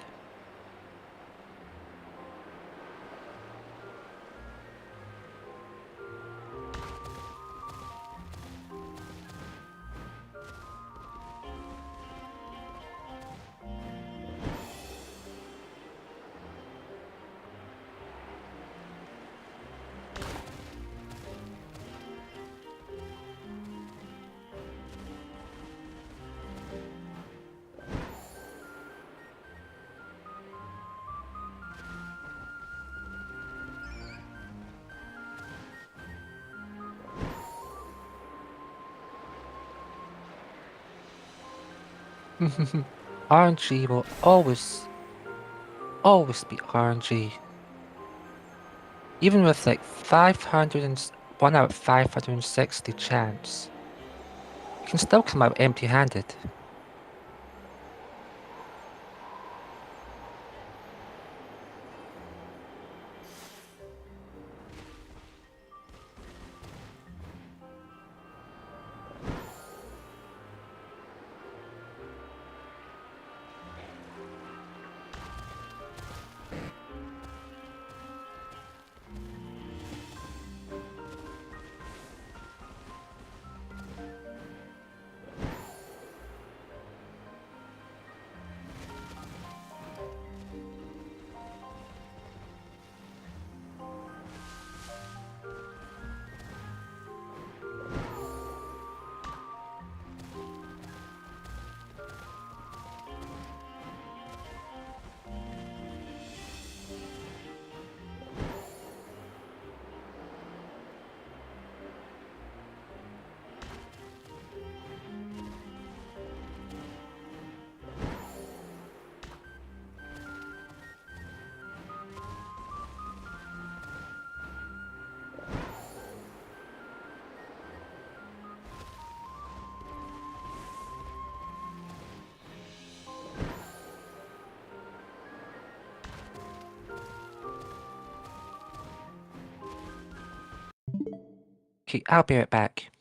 RNG will always be RNG. Even with like 1 out of 560 chance, you can still come out empty-handed. Okay, I'll be right back.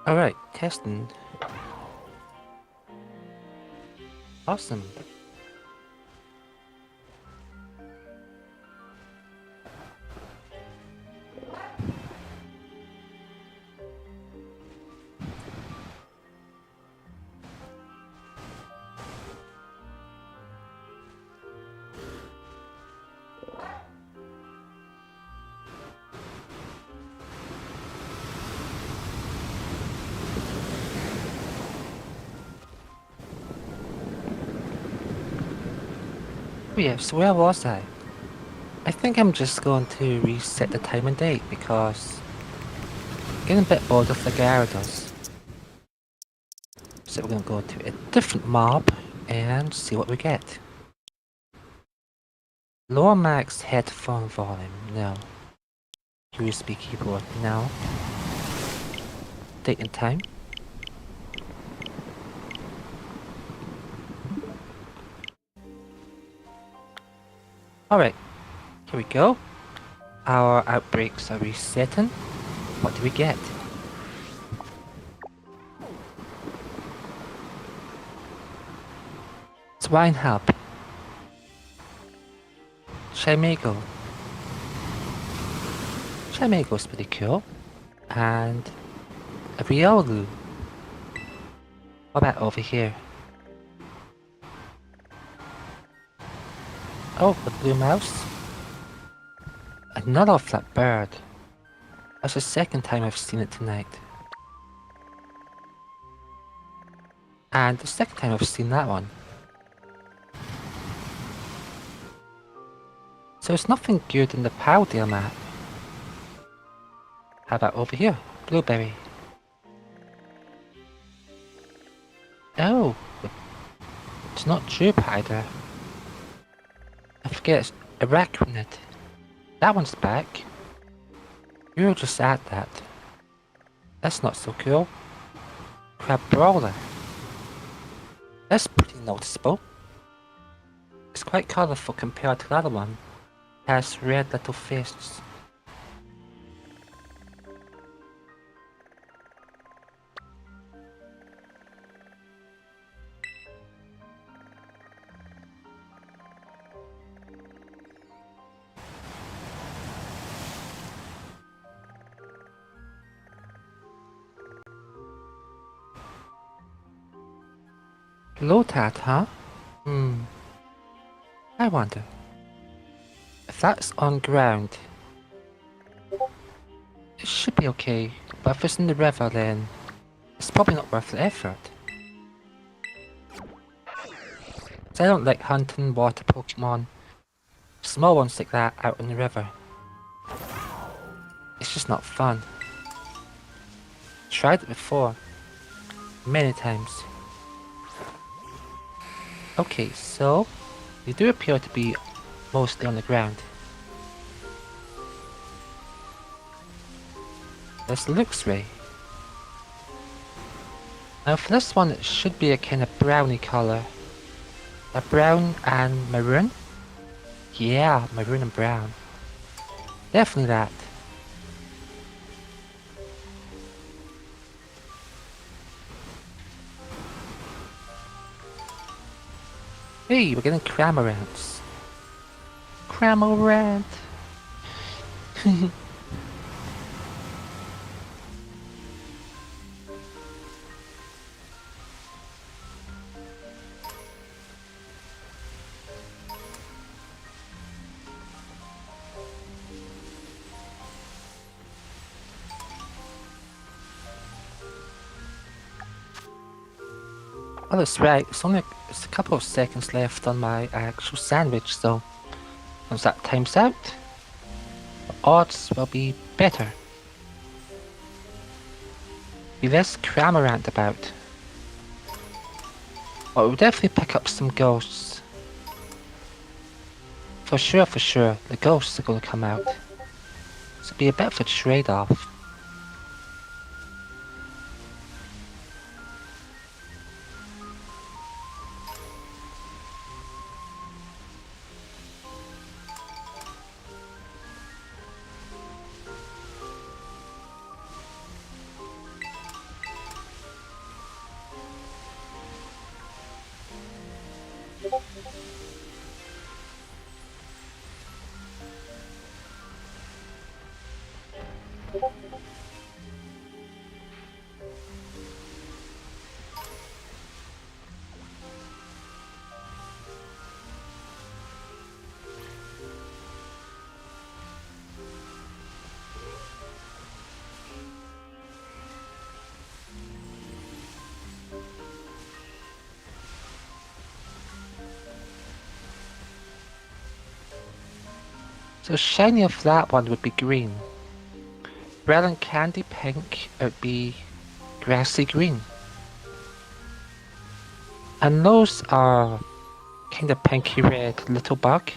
Alright, testing. Awesome. Oh yes, where was I? I think I'm just going to reset the time and date because I'm getting a bit bored of the Gyarados. So we're going to go to a different mob and see what we get. Lower max headphone volume, no. USB keyboard, no. Date and time. Alright, here we go. Our outbreaks are resetting. What do we get? Swine Hub. Chimago. Chimago's pretty cool. And a Riolu. What about over here? Oh, the blue mouse. Another flat bird. That's the second time I've seen it tonight. And the second time I've seen that one. So it's nothing good in the Paldale map. How about over here? Blueberry. Oh, it's not Drupeider. I forget it's Arachnid. That one's back. You were just at that. That's not so cool. Crab Brawler. That's pretty noticeable. It's quite colourful compared to the other one. It has red little fists. Lotad, huh? I wonder. If that's on ground, it should be okay. But if it's in the river, then it's probably not worth the effort. 'Cause I don't like hunting water Pokemon. Small ones like that out in the river. It's just not fun. Tried it before. Many times. Okay, so you do appear to be mostly on the ground. This looks right. Now for this one, it should be a kind of browny colour. A brown and maroon? Yeah, maroon and brown. Definitely that. Hey, we're getting Cramorants. Cramorant! Oh, that's right. It's a couple of seconds left on my actual sandwich, so once that time's out, the odds will be better. Be less Cramorant about. Well, we'll definitely pick up some ghosts. For sure, the ghosts are going to come out. So it'll be a bit of a trade-off. So shiny of that one would be green. Brilliant candy pink, it would be grassy green. And those are kind of pinky red little bug.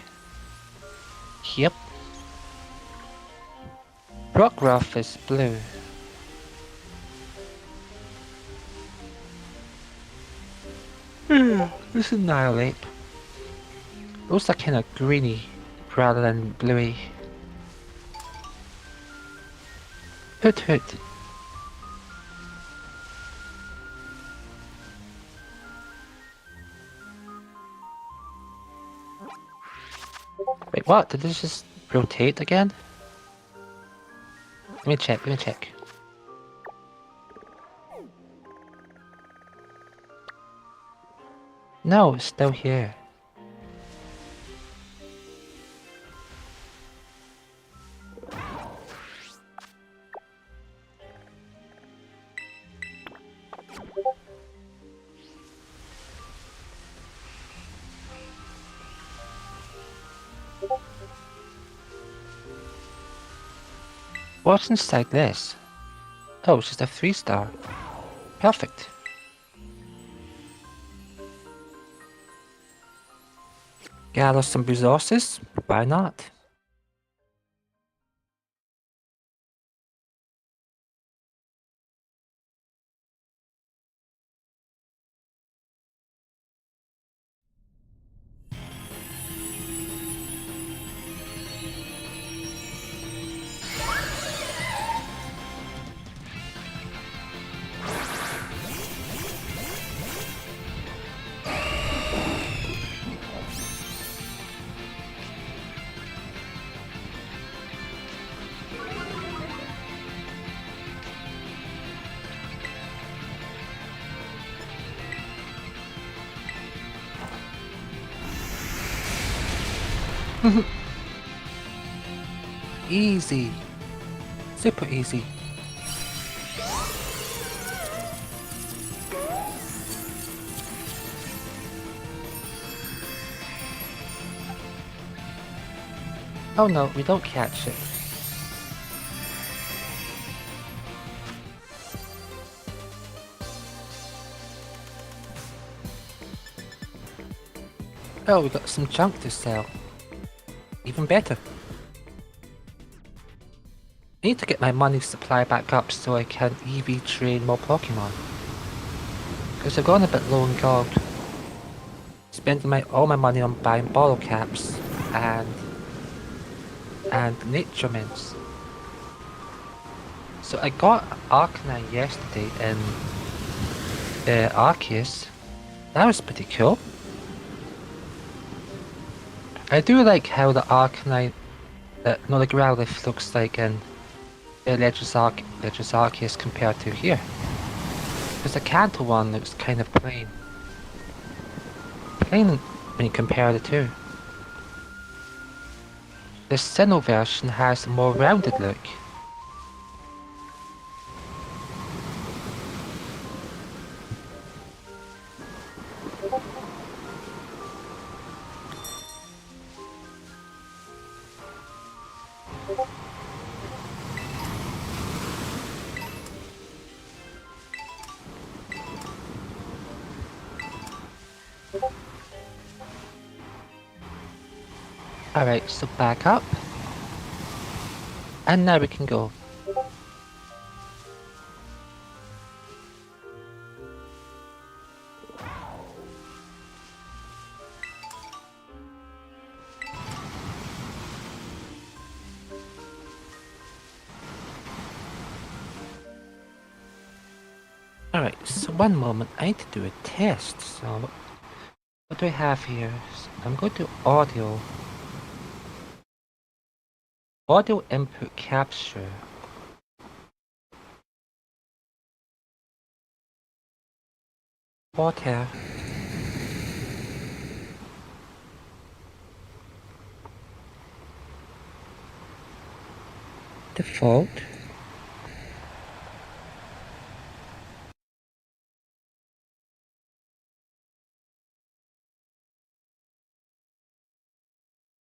Yep. Rockruff is blue. This is Annihilate. Those are kind of greeny rather than bluey. Hoot hoot. Wait, what? Did this just rotate again? Let me check. No, it's still here. What's inside this? Oh, it's just a 3-star. Perfect. Gather some resources? Why not? Easy. Super easy. Oh no, we don't catch it. Oh, we got some junk to sell. Even better. I need to get my money supply back up so I can EV train more Pokemon. Because I've gone a bit low in gold. Spending all my money on buying bottle caps and nature mints. So I got Arcanine yesterday in Arceus. That was pretty cool. I do like how the Arcanine, no, the Growlithe looks like in Legends Arceus compared to here. Because the Kanto one looks kind of plain. Plain when you compare the two. The Sinnoh version has a more rounded look. Alright, so back up. And now we can go. Alright, so one moment, I need to do a test, so what do I have here? So I'm going to audio. Audio input capture. Water. Default.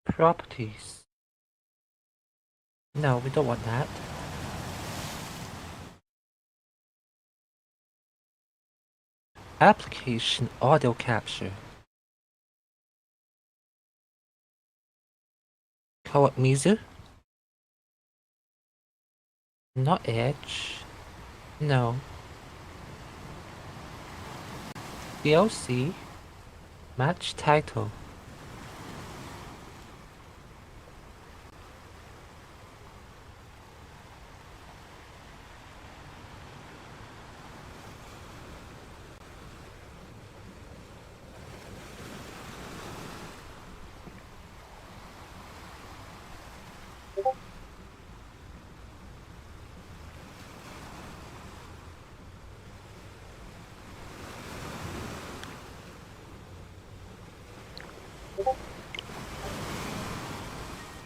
Properties. No, we don't want that. Application audio capture. Call it Mizu. Not Edge. No. DLC. Match title.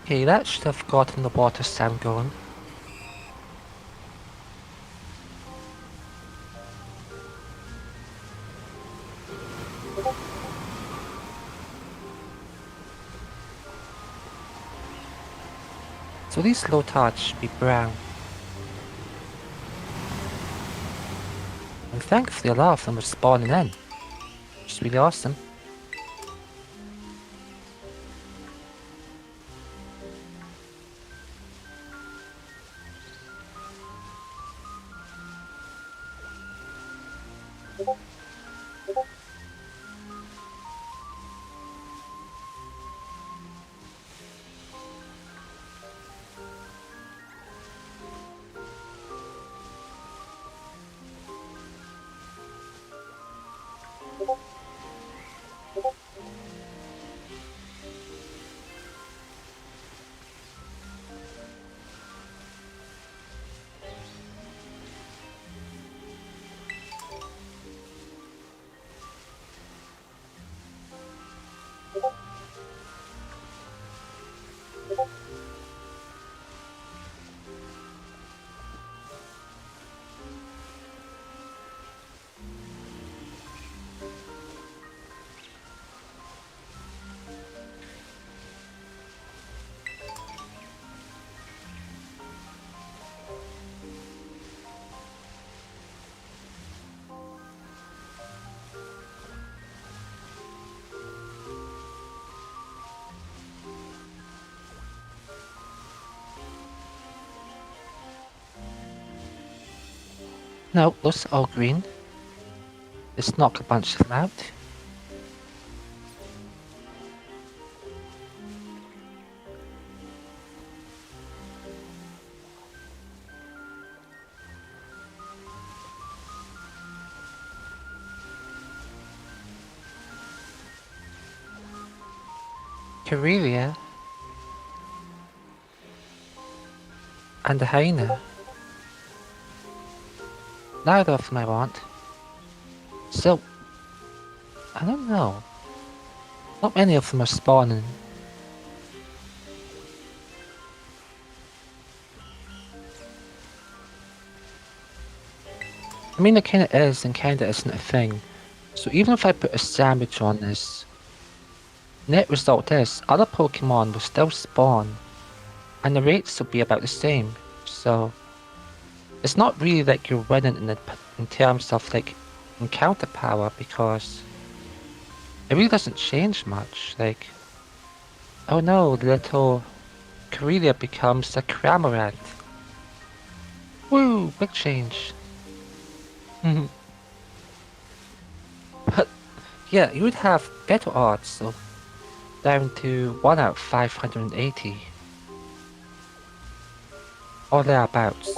Okay, that should have gotten the water sound going. So these low touch should be brown. And thankfully a lot of them are spawning in. Which is really awesome. No, those are all green. Let's knock a bunch of them out. Carelia and the hyena. Neither of them I want. So, I don't know. Not many of them are spawning. I mean, it kinda is and kinda isn't a thing. So even if I put a sandwich on this, net result is other Pokemon will still spawn, and the rates will be about the same. So it's not really like you're winning in terms of like encounter power, because it really doesn't change much. Like, oh no, the little Corellia becomes a Cramorant. Woo, big change. But yeah, you would have better odds, so down to 1 out of 580. Or thereabouts.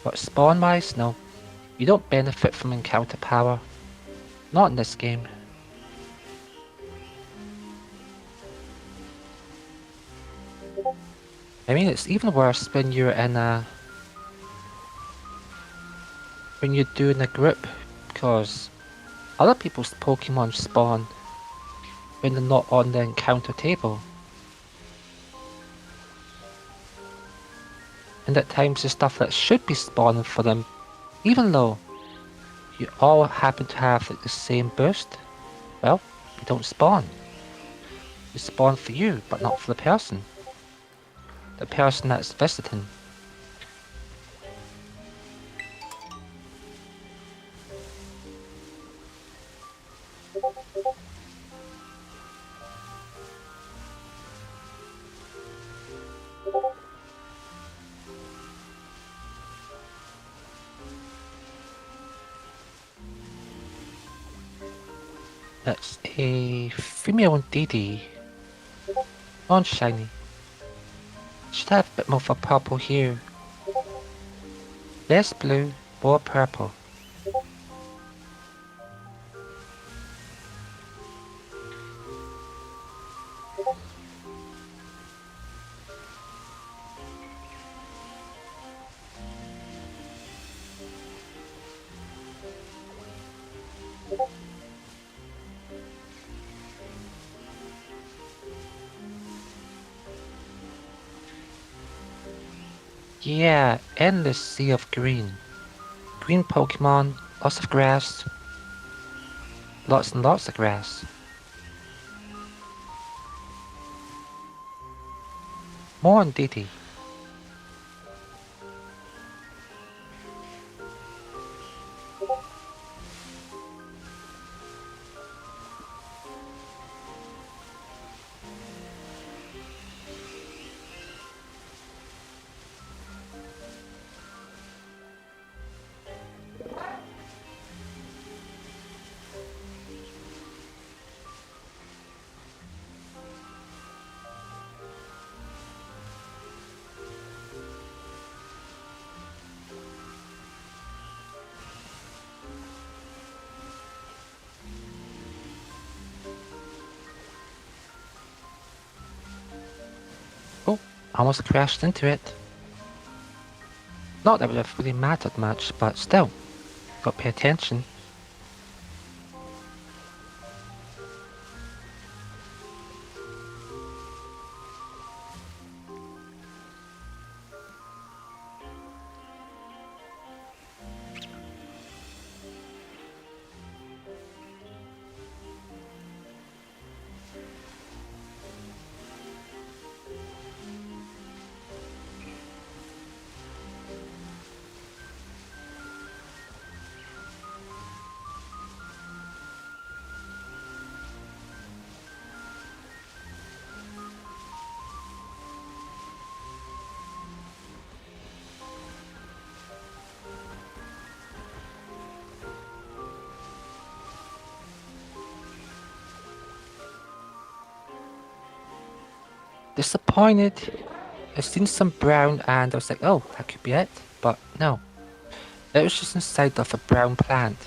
But spawn-wise, no. You don't benefit from encounter power. Not in this game. I mean, it's even worse when you're in a... when you're doing a group, because other people's Pokemon spawn when they're not on the encounter table. And at times the stuff that should be spawning for them, even though you all happen to have like, the same boost, well, you don't spawn. You spawn for you, but not for the person. The person that's visiting. That's a female Didi. Non-shiny. Should have a bit more of a purple hue. Less blue, more purple. Yeah, endless sea of green. Green Pokemon, lots of grass. Lots and lots of grass. More on Didi. Oh, almost crashed into it. Not that it would have really mattered much, but still, got to pay attention. Disappointed. I seen some brown and I was like, oh, that could be it. But no, it was just inside of a brown plant.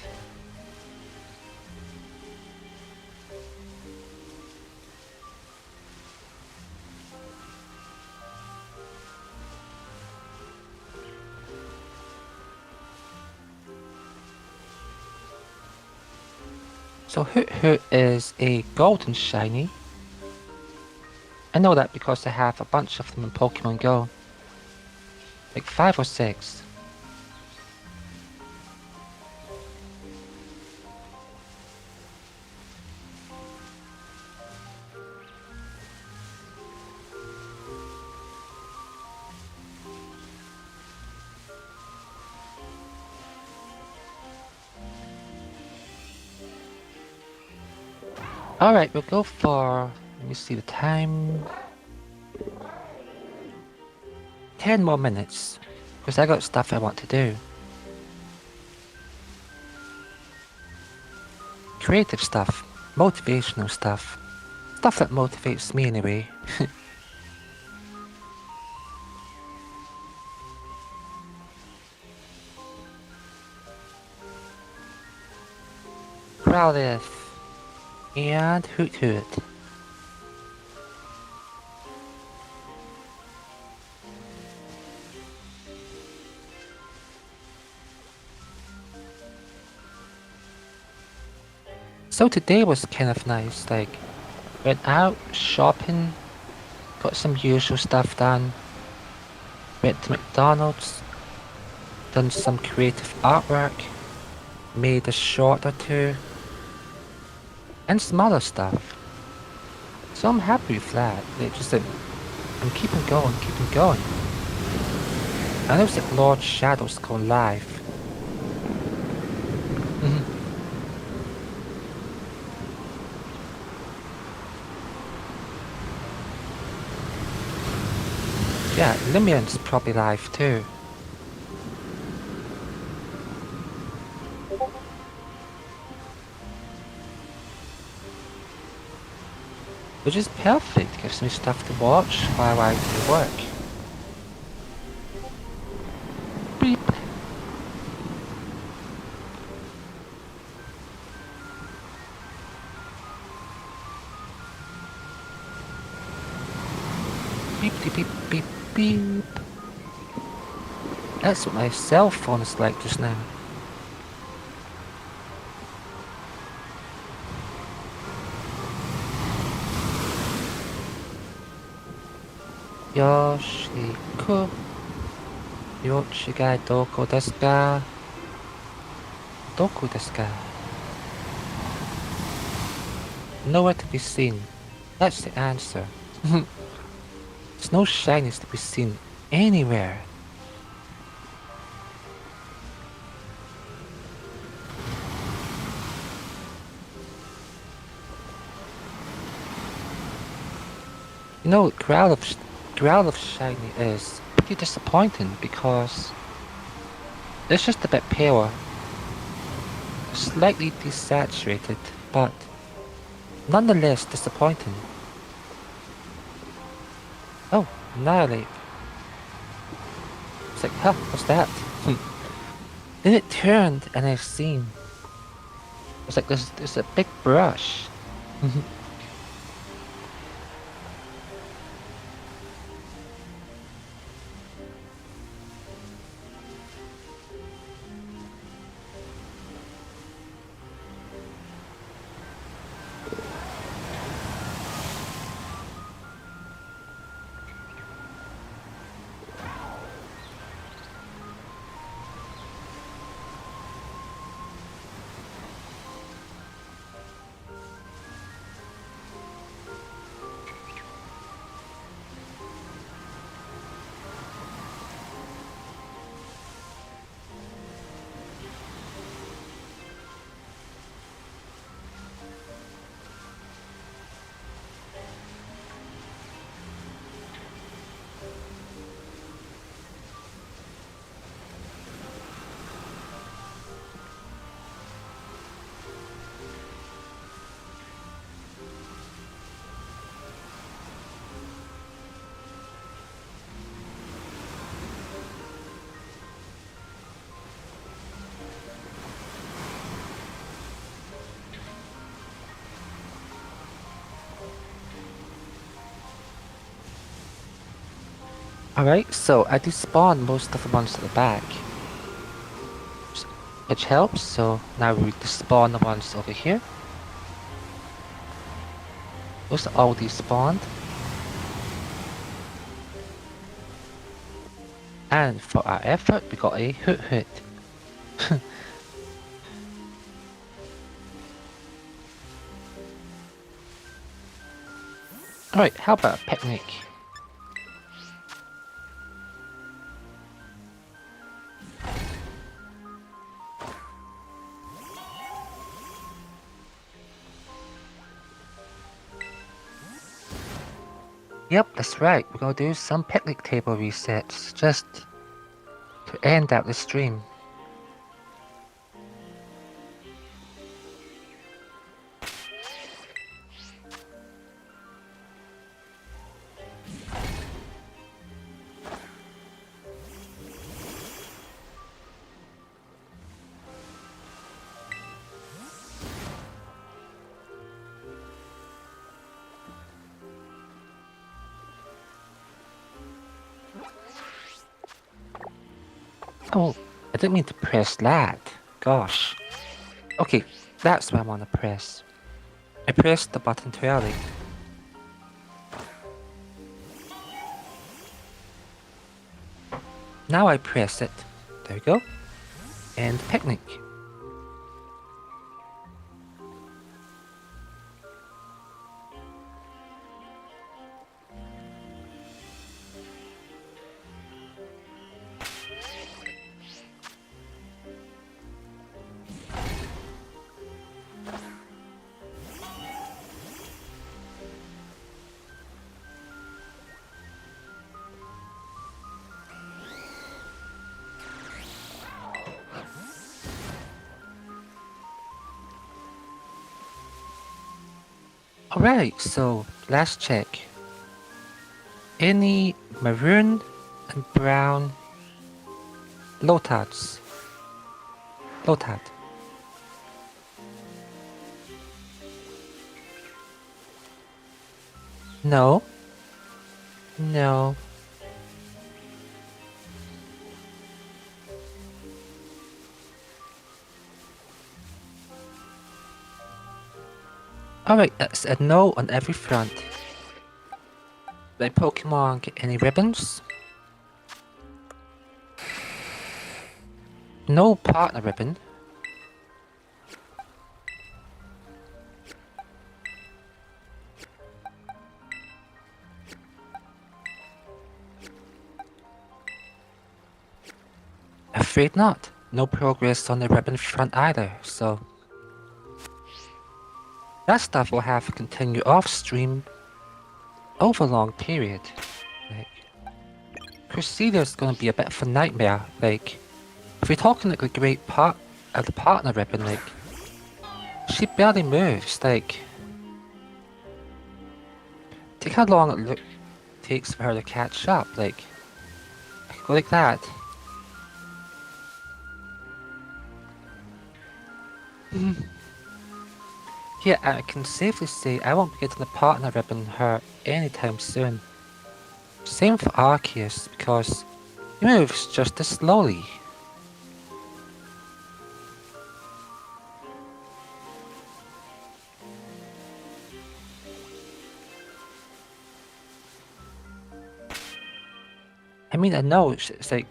So Hoot Hoot is a golden shiny. I know that because I have a bunch of them in Pokemon Go. Like 5 or 6. Alright, we'll go for, let me see the time. 10 more minutes. Because I got stuff I want to do. Creative stuff. Motivational stuff. Stuff that motivates me anyway. Scarlet and Hoot Hoot. So today was kind of nice, like, went out, shopping, got some usual stuff done, went to McDonald's, done some creative artwork, made a short or two, and some other stuff. So I'm happy with that. It just that I'm keeping going, keeping going. I know it's like Lord Shadow's going live. Yeah, Limian's probably live too. Which is perfect, gives me stuff to watch while I do work. Beep. Beep, beep, beep, beep, beep. That's what my cell phone is like just now. Yoshiko. Yoshi ga doko desu ka? Doko desu ka? Nowhere to be seen. That's the answer. There's no shinies to be seen anywhere. You know, Growlithe shiny is pretty disappointing because it's just a bit paler, slightly desaturated, but nonetheless disappointing. Oh, Annihilate. It's like, huh, what's that? Then it turned and I've seen. It's like there's a big brush. Alright, so I despawned most of the ones at the back, which helps. So now we despawn the ones over here. Those are all despawned. And for our effort, we got a hoot hoot. Alright, how about a picnic? Yep, that's right. We're gonna do some picnic table resets just to end out the stream. Oh, I didn't mean to press that. Gosh. Okay, that's what I want to press. I pressed the button too early. Now I press it. There we go. And picnic. Alright, so last check. Any maroon and brown lotads? Lotad. No. No. Alright, that's a no on every front. Did Pokemon get any ribbons? No partner ribbon. Afraid not. No progress on the ribbon front either, so... that stuff will have to continue off-stream over a long period. Like... Crusader's gonna be a bit of a nightmare, like... if we're talking like the great part of the partner ribbon, like... she barely moves, like... think how long it takes for her to catch up, like... I could go like that. Yeah, I can safely say I won't be getting the partner ribbon her anytime soon. Same for Arceus, because he moves just as slowly. I mean, I know it's like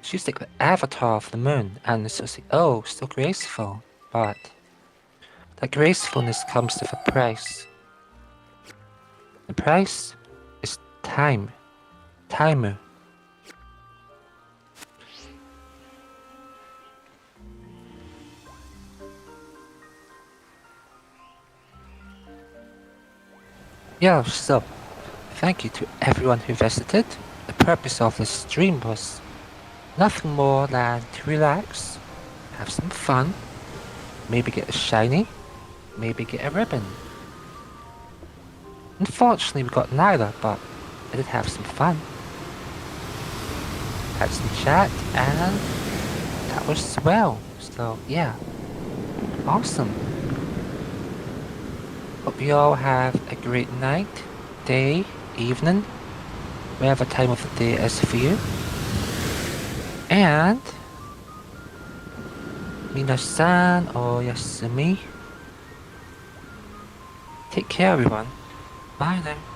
she's like the avatar of the moon, and it's just like, oh, so graceful, but that gracefulness comes with a price. The price is time. Time. Yeah, so thank you to everyone who visited. The purpose of this stream was nothing more than to relax, have some fun, maybe get a shiny, maybe get a ribbon. Unfortunately, we got neither, but I did have some fun. Had some chat, and that was swell. So, yeah. Awesome. Hope you all have a great night, day, evening, whatever time of the day it is for you. And Minasan or Yasumi. Take care, everyone. Bye now.